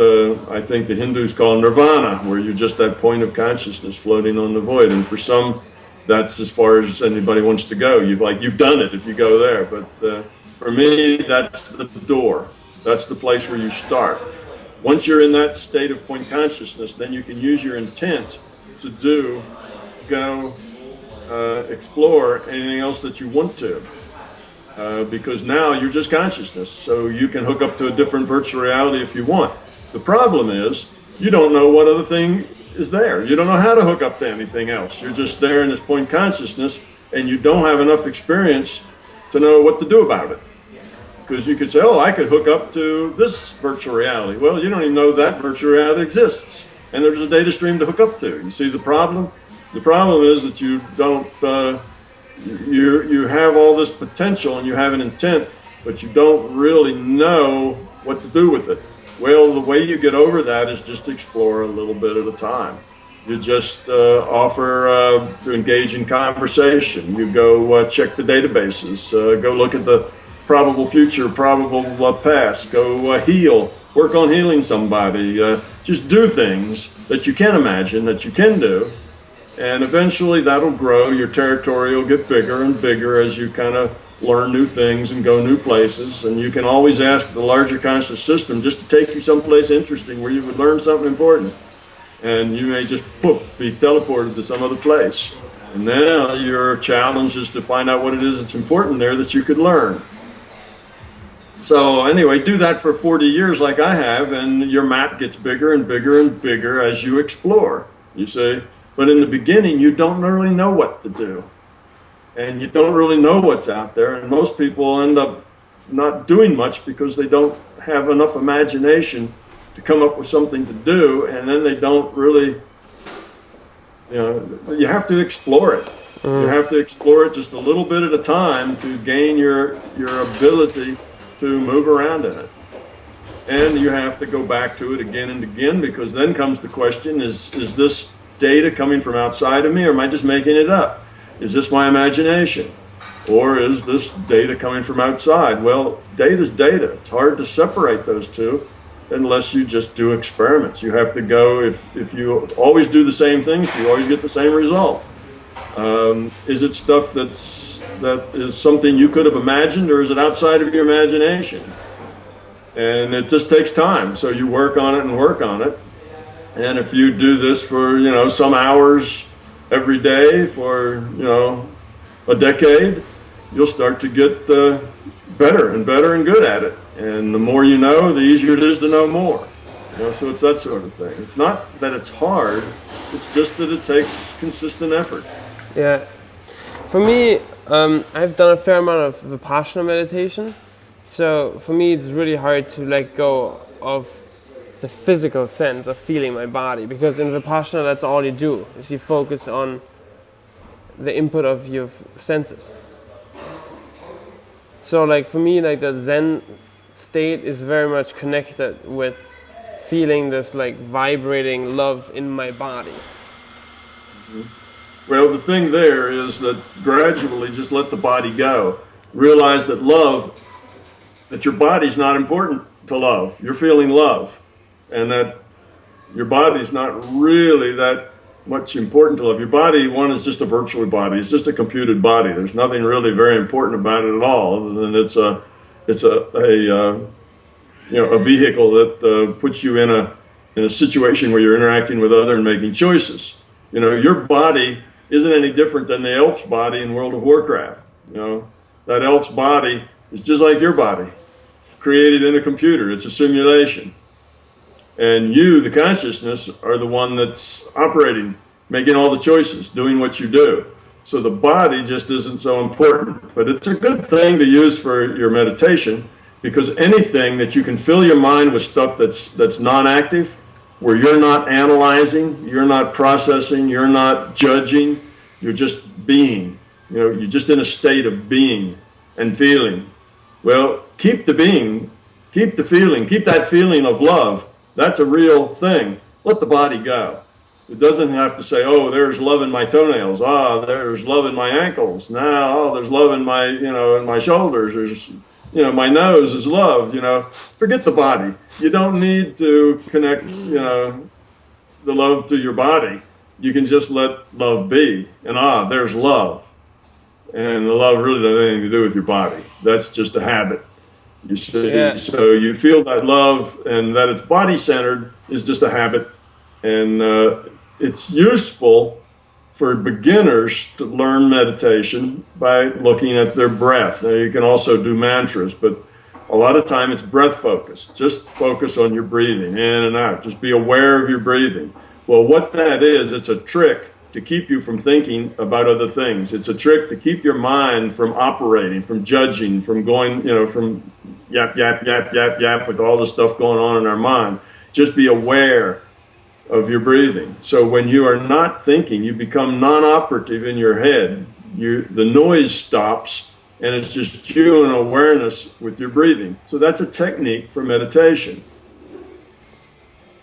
I think the Hindus call nirvana, where you're just that point of consciousness floating on the void. And for some, that's as far as anybody wants to go. You've done it if you go there. But for me, that's the door. That's the place where you start. Once you're in that state of point consciousness, then you can use your intent to go explore anything else that you want to. Because now you're just consciousness, so you can hook up to a different virtual reality if you want. The problem is, you don't know what other thing is there. You don't know how to hook up to anything else. You're just there in this point consciousness, and you don't have enough experience to know what to do about it. Because you could say, oh, I could hook up to this virtual reality. Well, you don't even know that virtual reality exists, and there's a data stream to hook up to. You see the problem? The problem is that you don't... You have all this potential and you have an intent, but you don't really know what to do with it. Well, the way you get over that is just explore a little bit at a time. You just offer to engage in conversation. You go check the databases, go look at the probable future, probable past, go heal, work on healing somebody. Just do things that you can imagine, that you can do, and eventually that'll grow. Your territory will get bigger and bigger as you kind of learn new things and go new places. And you can always ask the larger conscious system just to take you someplace interesting where you would learn something important. And you may just poof, be teleported to some other place. And now your challenge is to find out what it is that's important there that you could learn. So anyway, do that for 40 years like I have, and your map gets bigger and bigger and bigger as you explore, you see. But in the beginning, you don't really know what to do. And you don't really know what's out there. And most people end up not doing much because they don't have enough imagination to come up with something to do, and then they don't really, you have to explore it. You have to explore it just a little bit at a time to gain your ability to move around in it. And you have to go back to it again and again, because then comes the question, is this data coming from outside of me, or am I just making it up? Is this my imagination? Or is this data coming from outside? Well, data's data. It's hard to separate those two unless you just do experiments. You have to go, if you always do the same things, you always get the same result. Is it stuff that is something you could have imagined, or is it outside of your imagination? And it just takes time. So you work on it and work on it. And if you do this for, some hours every day for, a decade, you'll start to get better and better and good at it. And the more you know, the easier it is to know more. So it's that sort of thing. It's not that it's hard, it's just that it takes consistent effort. Yeah. For me, I've done a fair amount of Vipassana meditation. So for me, it's really hard to let go of the physical sense of feeling my body, because in Vipassana, that's all you do, is you focus on the input of your senses. So for me, the Zen state is very much connected with feeling this vibrating love in my body. Mm-hmm. Well, the thing there is that gradually just let the body go. Realize that that your body's not important to love. You're feeling love. And that your body's not really that much important to love. Your body, one, is just a virtual body. It's just a computed body. There's nothing really very important about it at all, other than it's a vehicle that puts you in a situation where you're interacting with others and making choices. Your body isn't any different than the elf's body in World of Warcraft. That elf's body is just like your body. It's created in a computer. It's a simulation. And you, the consciousness, are the one that's operating, making all the choices, doing what you do. So the body just isn't so important. But it's a good thing to use for your meditation, because anything that you can fill your mind with stuff that's non-active, where you're not analyzing, you're not processing, you're not judging, you're just being. You're just in a state of being and feeling. Well, keep the being, keep the feeling, keep that feeling of love. That's a real thing. Let the body go. It doesn't have to say, oh, there's love in my toenails. There's love in my ankles. Now, there's love in my, in my shoulders. There's, my nose is love. Forget the body. You don't need to connect, the love to your body. You can just let love be. And there's love. And the love really doesn't have anything to do with your body. That's just a habit. You see, yeah. So you feel that love, and that it's body-centered is just a habit, and it's useful for beginners to learn meditation by looking at their breath. Now, you can also do mantras, but a lot of time it's breath focus. Just focus on your breathing, in and out. Just be aware of your breathing. Well, what that is, it's a trick to keep you from thinking about other things. It's a trick to keep your mind from operating, from judging, from going, from yap, yap, yap, yap, yap, with all the stuff going on in our mind. Just be aware of your breathing. So when you are not thinking, you become non-operative in your head. The noise stops, and it's just you and awareness with your breathing. So that's a technique for meditation.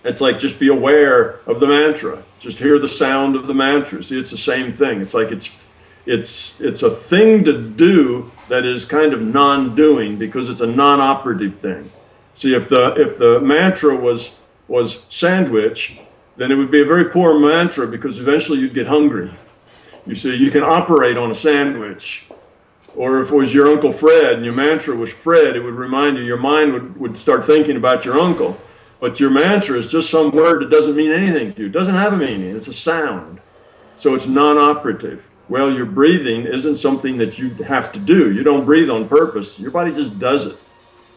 It's like just be aware of the mantra. Just hear the sound of the mantra. See, it's the same thing. It's like it's a thing to do that is kind of non-doing because it's a non-operative thing. See, if the mantra was sandwich, then it would be a very poor mantra because eventually you'd get hungry. You see, you can operate on a sandwich. Or if it was your Uncle Fred and your mantra was Fred, it would remind you, your mind would start thinking about your uncle. But your mantra is just some word that doesn't mean anything to you. It doesn't have a meaning. It's a sound. So it's non-operative. Well, your breathing isn't something that you have to do. You don't breathe on purpose. Your body just does it.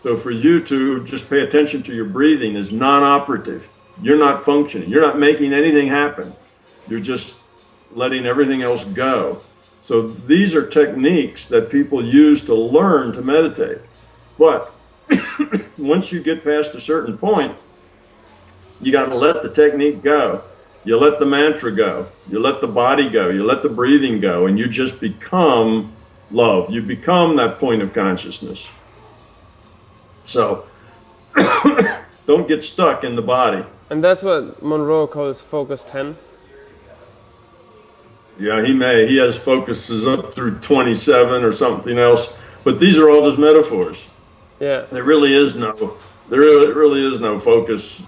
So for you to just pay attention to your breathing is non-operative. You're not functioning. You're not making anything happen. You're just letting everything else go. So these are techniques that people use to learn to meditate. But once you get past a certain point, you got to let the technique go. You let the mantra go. You let the body go. You let the breathing go. And you just become love. You become that point of consciousness. So don't get stuck in the body. And that's what Monroe calls focus 10. Yeah, he has focuses up through 27 or something else. But these are all just metaphors. Yeah. There really is no focus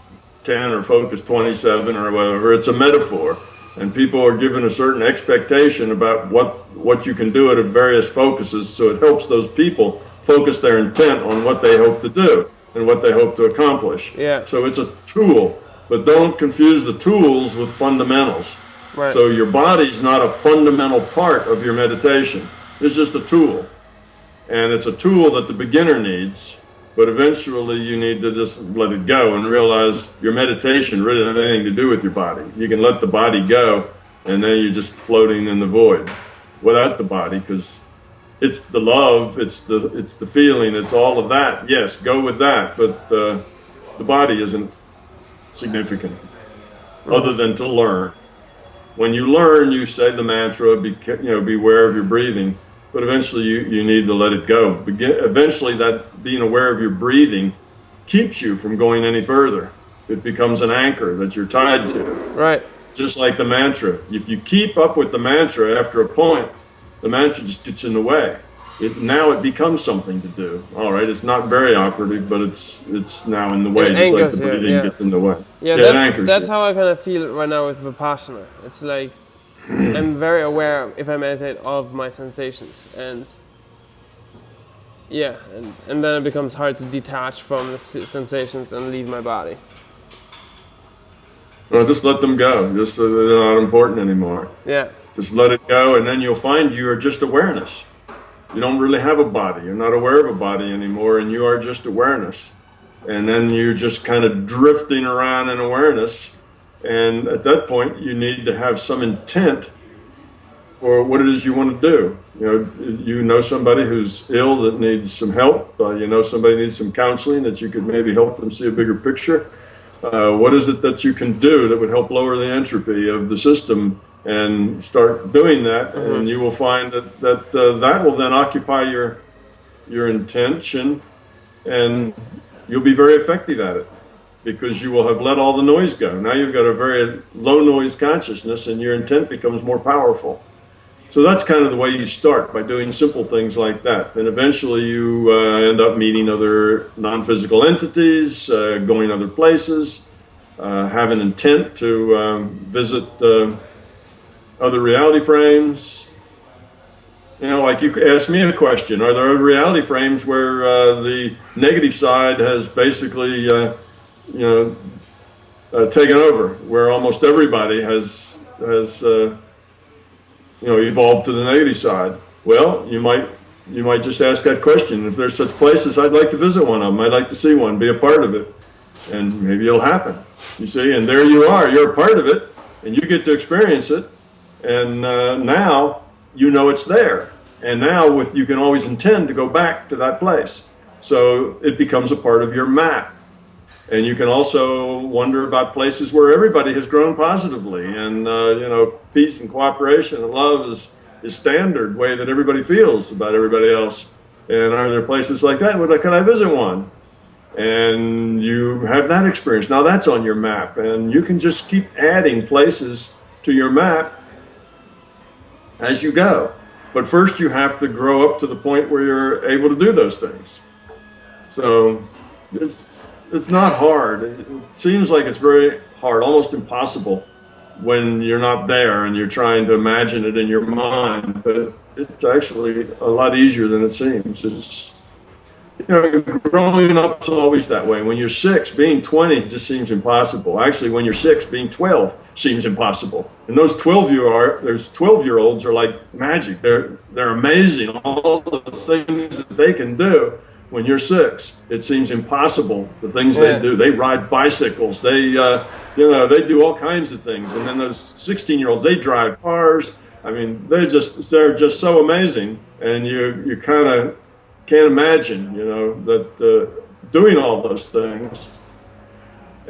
10 or focus 27 or whatever. It's a metaphor, and people are given a certain expectation about what you can do at various focuses, so it helps those people focus their intent on what they hope to do and what they hope to accomplish. Yeah. So it's a tool, but don't confuse the tools with fundamentals. Right. So your body's not a fundamental part of your meditation. It's just a tool, and it's a tool that the beginner needs. But eventually you need to just let it go and realize your meditation really doesn't have anything to do with your body. You can let the body go, and then you're just floating in the void without the body, because it's the love, it's the feeling, it's all of that. Yes, go with that, but the body isn't significant other than to learn. When you learn, you say the mantra, beware of your breathing. But eventually you need to let it go. Eventually that being aware of your breathing keeps you from going any further. It becomes an anchor that you're tied to. Right. Just like the mantra. If you keep up with the mantra after a point, the mantra just gets in the way. Now it becomes something to do. All right, it's not very operative, but it's now in the way, just like the breathing gets in the way. Yeah, that's how I kind of feel right now with Vipassana. It's like I'm very aware, if I meditate, of my sensations, and then it becomes hard to detach from the sensations and leave my body. Well, just let them go. Just so they're not important anymore. Yeah. Just let it go, and then you'll find you are just awareness. You don't really have a body. You're not aware of a body anymore, and you are just awareness. And then you're just kind of drifting around in awareness. And at that point, you need to have some intent for what it is you want to do. You know somebody who's ill that needs some help. You know somebody needs some counseling that you could maybe help them see a bigger picture. What is it that you can do that would help lower the entropy of the system? And start doing that, and you will find that will then occupy your intention, and you'll be very effective at it, because you will have let all the noise go. Now you've got a very low noise consciousness, and your intent becomes more powerful. So that's kind of the way you start, by doing simple things like that. And eventually you end up meeting other non-physical entities, going other places, have an intent to visit other reality frames. Like you asked me a question, are there other reality frames where the negative side has basically taken over, where almost everybody has evolved to the negative side? Well, you might just ask that question. If there's such places, I'd like to visit one of them. I'd like to see one, be a part of it, and maybe it'll happen. You see, and there you are. You're a part of it, and you get to experience it. And now you know it's there. And now you can always intend to go back to that place. So it becomes a part of your map. And you can also wonder about places where everybody has grown positively, and peace and cooperation and love is standard way that everybody feels about everybody else? And are there places like that? Can I visit one? And you have that experience. Now that's on your map, and you can just keep adding places to your map as you go. But first you have to grow up to the point where you're able to do those things. So it's not hard. It seems like it's very hard, almost impossible when you're not there and you're trying to imagine it in your mind. But it's actually a lot easier than it seems. It's, growing up is always that way. When you're 6, being 20 just seems impossible. Actually, when you're 6, being 12 seems impossible. And those 12-year-olds are like magic. They're amazing. All the things that they can do. When you're 6, it seems impossible. The things they do. They ride bicycles. They they do all kinds of things. And then those 16-year-olds, they drive cars. I mean, they're just so amazing. And you kind of can't imagine, that doing all those things.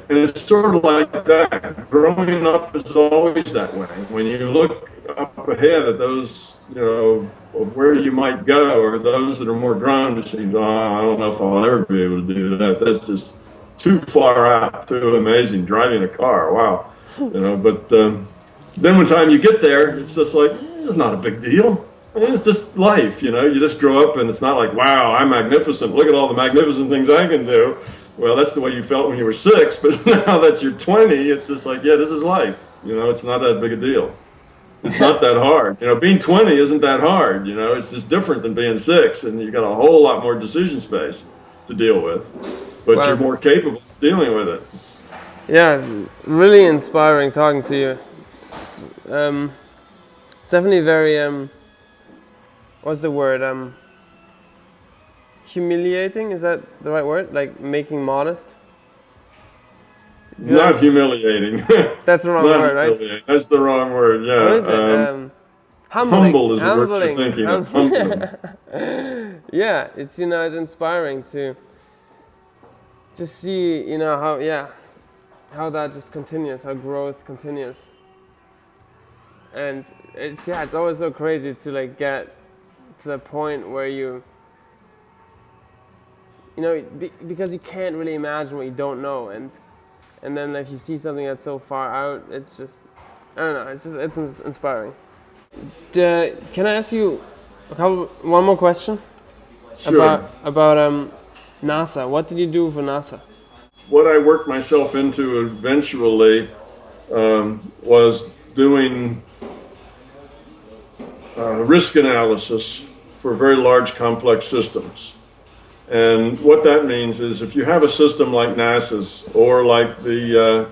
And it's sort of like that. Growing up is always that way. When you look up ahead at those, of where you might go, or those that are more grown, it seems, I don't know if I'll ever be able to do that. That's just too far out, too amazing. Driving a car, wow. But then when time you get there, it's just like, it's not a big deal. It's just life, you just grow up and it's not like, wow, I'm magnificent. Look at all the magnificent things I can do. Well, that's the way you felt when you were 6, but now that you're 20, it's just like, yeah, this is life. It's not that big a deal. It's not that hard. Being 20 isn't that hard. It's just different than being 6, and you've got a whole lot more decision space to deal with. But you're more capable of dealing with it. Yeah, really inspiring talking to you. It's definitely very, what's the word? Humiliating, is that the right word? Like making modest? Not humiliating. That's the wrong word, right? That's the wrong word, yeah. What is it? Humbling. Humble is the word you're thinking of. Humbling. Yeah, it's, it's inspiring to just see, how that just continues, how growth continues. And it's always so crazy to like get to the point where because you can't really imagine what you don't know, and then if you see something that's so far out, it's just, I don't know, it's inspiring. Can I ask you one more question? Sure. About NASA. What did you do for NASA? What I worked myself into eventually was doing risk analysis for very large complex systems. And what that means is if you have a system like NASA's or like the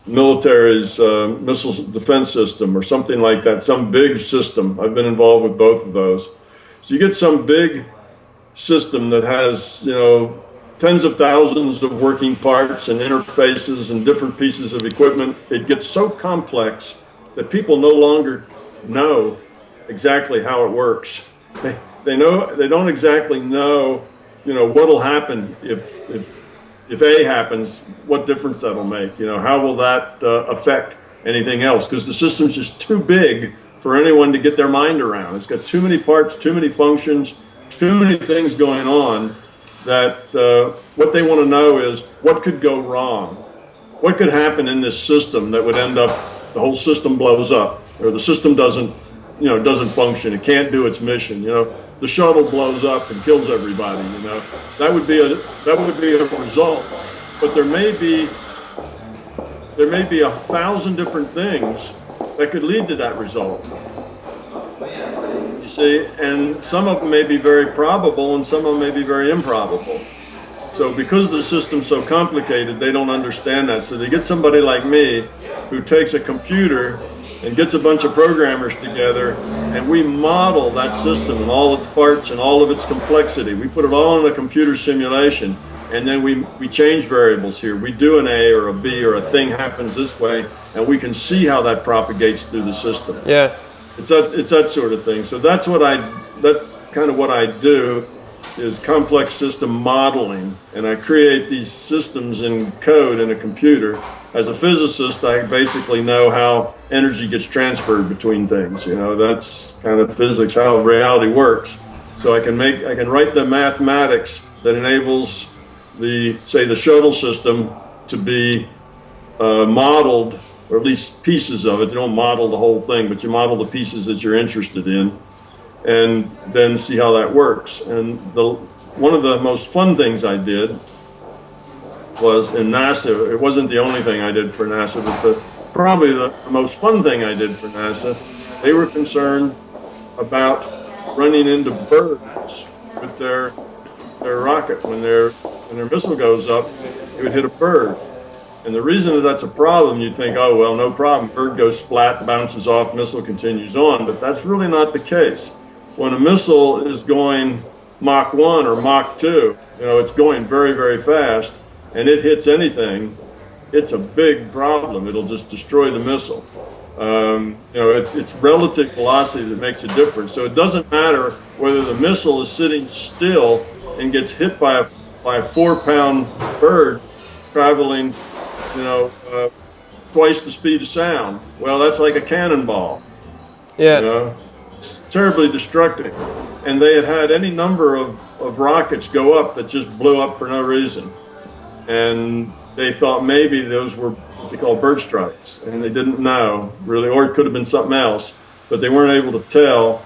military's missile defense system or something like that, some big system. I've been involved with both of those. So you get some big system that has, tens of thousands of working parts and interfaces and different pieces of equipment. It gets so complex that people no longer know exactly how it works. They don't exactly know, what'll happen if A happens, what difference that'll make. How will that affect anything else? Because the system's just too big for anyone to get their mind around. It's got too many parts, too many functions, too many things going on that what they want to know is what could go wrong? What could happen in this system that would end up, the whole system blows up, or the system doesn't function, it can't do its mission, the shuttle blows up and kills everybody, that would be a result. But there may be 1,000 different things that could lead to that result. You see, and some of them may be very probable and some of them may be very improbable. So because the system's so complicated, they don't understand that. So they get somebody like me who takes a computer and gets a bunch of programmers together, and we model that system and all its parts and all of its complexity. We put it all in a computer simulation, and then we change variables here. We do an A or a B, or a thing happens this way, and we can see how that propagates through the system. Yeah, it's that sort of thing. So that's kind of what I do, is complex system modeling, and I create these systems in code in a computer. As a physicist, I basically know how energy gets transferred between things. That's kind of physics, how reality works. So I can write the mathematics that enables the shuttle system to be modeled, or at least pieces of it. You don't model the whole thing, but you model the pieces that you're interested in, and then see how that works. And one of the most fun things I did was in NASA. It wasn't the only thing I did for NASA, but probably the most fun thing I did for NASA. They were concerned about running into birds with their rocket. When their missile goes up, it would hit a bird. And the reason that that's a problem, you'd think, oh, well, no problem. Bird goes splat, bounces off, missile continues on. But that's really not the case. When a missile is going Mach 1 or Mach 2, it's going very, very fast, and it hits anything, it's a big problem. It'll just destroy the missile. It's relative velocity that makes a difference. So it doesn't matter whether the missile is sitting still and gets hit by a 4-pound bird traveling, twice the speed of sound. Well, that's like a cannonball. Yeah. It's terribly destructive. And they had any number of rockets go up that just blew up for no reason. And they thought maybe those were what they call bird strikes, and they didn't know really, or it could have been something else, but they weren't able to tell.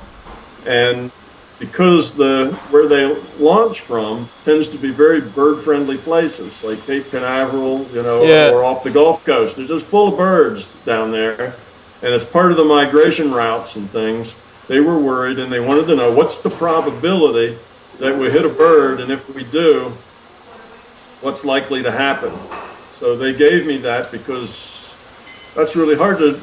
And because where they launch from tends to be very bird-friendly places, like Cape Canaveral, or off the Gulf Coast. They're just full of birds down there, and as part of the migration routes and things, they were worried, and they wanted to know what's the probability that we hit a bird, and if we do, what's likely to happen. So they gave me that because that's really hard to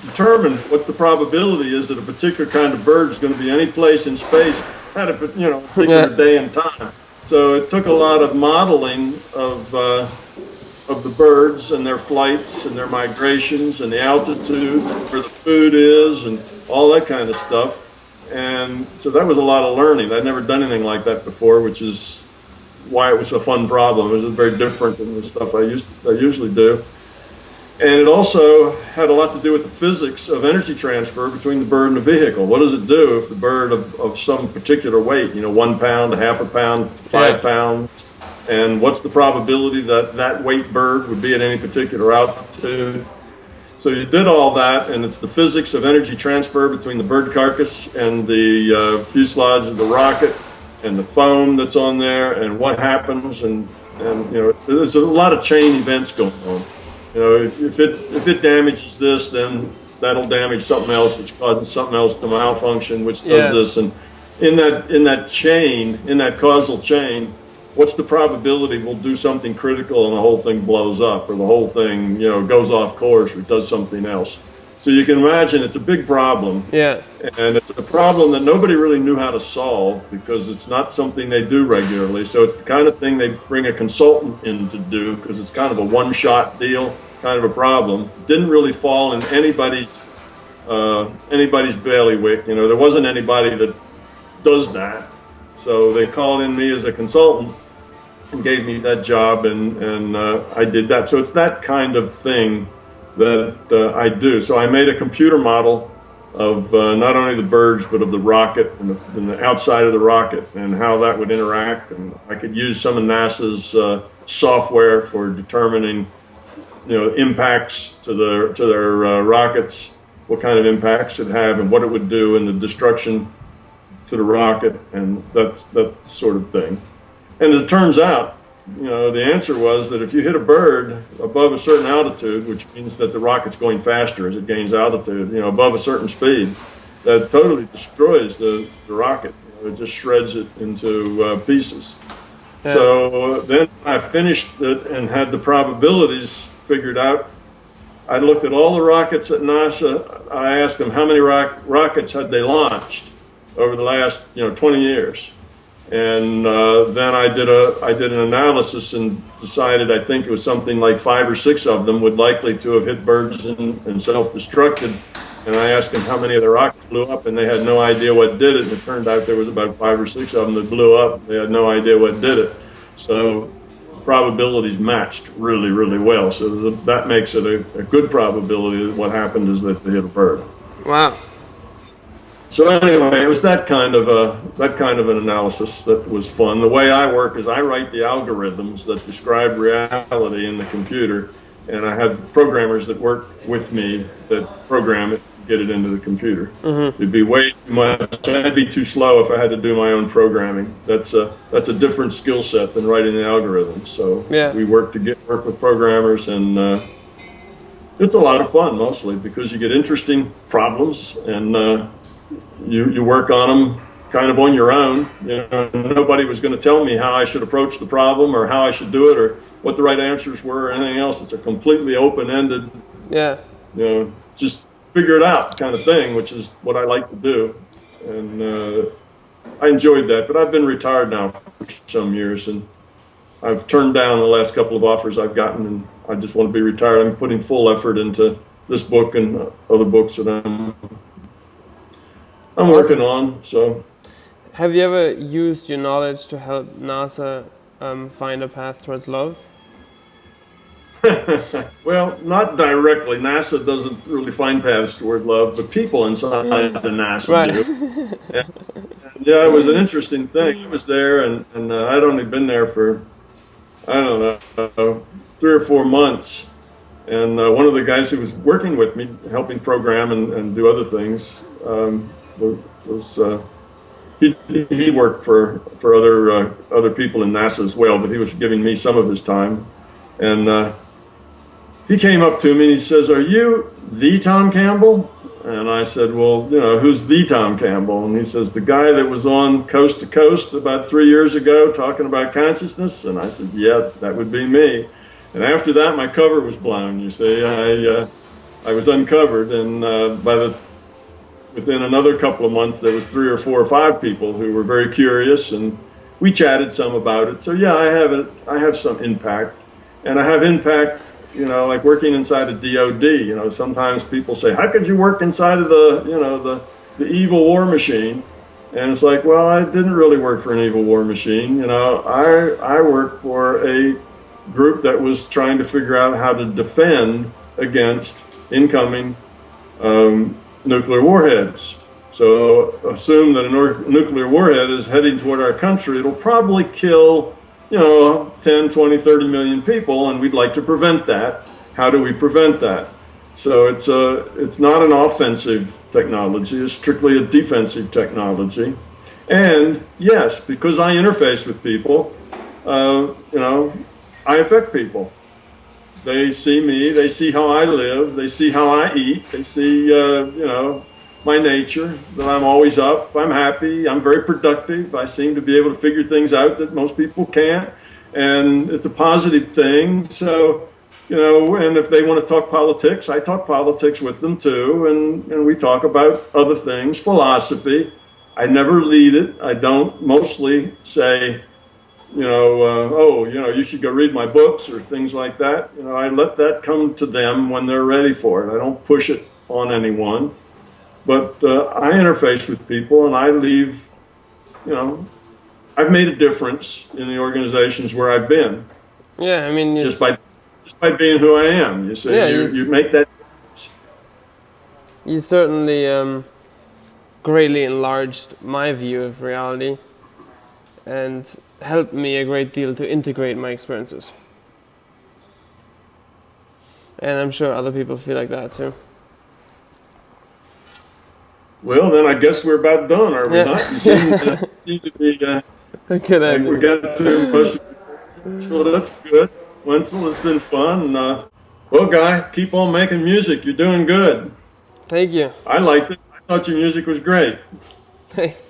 determine what the probability is that a particular kind of bird is going to be any place in space at a particular day and time. So it took a lot of modeling of the birds and their flights and their migrations and the altitude, where the food is, and all that kind of stuff. And so that was a lot of learning. I'd never done anything like that before, which is why it was a fun problem. It was very different than the stuff I usually do. And it also had a lot to do with the physics of energy transfer between the bird and the vehicle. What does it do if the bird of some particular weight, 1 pound, half a pound, 5 pounds, and what's the probability that that weight bird would be at any particular altitude? So you did all that, and it's the physics of energy transfer between the bird carcass and the fuselage of the rocket, and the foam that's on there, and what happens, and there's a lot of chain events going on. If it damages this, then that'll damage something else, which causes something else to malfunction, which does this. And in that chain, in that causal chain, what's the probability we'll do something critical and the whole thing blows up, or the whole thing goes off course or does something else? So you can imagine it's a big problem. Yeah. And it's a problem that nobody really knew how to solve because it's not something they do regularly. So it's the kind of thing they bring a consultant in to do because it's kind of a one-shot deal, kind of a problem. It didn't really fall in anybody's bailiwick. There wasn't anybody that does that. So they called in me as a consultant and gave me that job, and I did that. So it's that kind of thing that I do. So I made a computer model of not only the birds, but of the rocket and the outside of the rocket and how that would interact. And I could use some of NASA's software for determining, impacts to their rockets, what kind of impacts it have and what it would do in the destruction to the rocket and that sort of thing. And it turns out, the answer was that if you hit a bird above a certain altitude, which means that the rocket's going faster as it gains altitude, above a certain speed, that totally destroys the rocket. It just shreds it into pieces. Yeah. So then I finished it and had the probabilities figured out. I looked at all the rockets at NASA. I asked them how many rockets had they launched over the last 20 years. And then I did an analysis and decided I think it was something like 5 or 6 of them would likely to have hit birds and self-destructed. And I asked them how many of the rockets blew up, and they had no idea what did it. And it turned out there was about 5 or 6 of them that blew up. They had no idea what did it. So probabilities matched really, really well. So that makes it a good probability that what happened is that they hit a bird. Wow. So anyway, it was that kind of an analysis that was fun. The way I work is I write the algorithms that describe reality in the computer, and I have programmers that work with me that program it, get it into the computer. It'd be way too much. I'd be too slow if I had to do my own programming. That's a different skill set than writing the algorithms. So we work with programmers, and it's a lot of fun mostly because you get interesting problems and. You work on them kind of on your own. You know, nobody was going to tell me how I should approach the problem or how I should do it or what the right answers were or anything else. It's a completely open-ended, just figure it out kind of thing, which is what I like to do. And I enjoyed that. But I've been retired now for some years, and I've turned down the last couple of offers I've gotten, and I just want to be retired. I'm putting full effort into this book and other books that I'm working on. So, have you ever used your knowledge to help NASA find a path towards love? Well, not directly. NASA doesn't really find paths toward love, but people inside the NASA do. And, it was an interesting thing. I was there, and I'd only been there for, I don't know, 3 or 4 months. And one of the guys who was working with me, helping program and do other things, he worked for other people in NASA as well, but he was giving me some of his time. And he came up to me and he says, "Are you the Tom Campbell?" And I said, "Well, who's the Tom Campbell?" And he says, "The guy that was on Coast to Coast about 3 years ago talking about consciousness." And I said, "Yeah, that would be me." And after that, my cover was blown. You see, I was uncovered, and within another couple of months, there was 3 or 4 or 5 people who were very curious, and we chatted some about it. So yeah, I have some impact, and I have impact. Like working inside a DOD. Sometimes people say, "How could you work inside of the evil war machine?" And it's like, well, I didn't really work for an evil war machine. I worked for a group that was trying to figure out how to defend against incoming nuclear warheads. So assume that a nuclear warhead is heading toward our country. It'll probably kill 10, 20, 30 million people, and we'd like to prevent that. How do we prevent that? So it's not an offensive technology, it's strictly a defensive technology. And yes, because I interface with people, I affect people. They see me, they see how I live, they see how I eat, they see, my nature, that I'm always up, I'm happy, I'm very productive, I seem to be able to figure things out that most people can't, and it's a positive thing. So, and if they want to talk politics, I talk politics with them too, and we talk about other things, philosophy. I never lead it. I don't mostly say, you should go read my books or things like that. I let that come to them when they're ready for it. I don't push it on anyone. But I interface with people, and I leave, I've made a difference in the organizations where I've been. Yeah, I mean, just by being who I am, you see, you make that difference. You certainly greatly enlarged my view of reality and helped me a great deal to integrate my experiences. And I'm sure other people feel like that too. Well, then I guess we're about done, are we not? You seem to be, good we got through most of it. So that's good. Wenzel, it's been fun. Well, Guy, keep on making music. You're doing good. Thank you. I liked it. I thought your music was great. Thanks.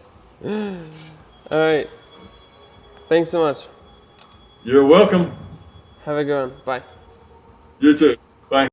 All right. Thanks so much. You're welcome. Have a good one. Bye. You too.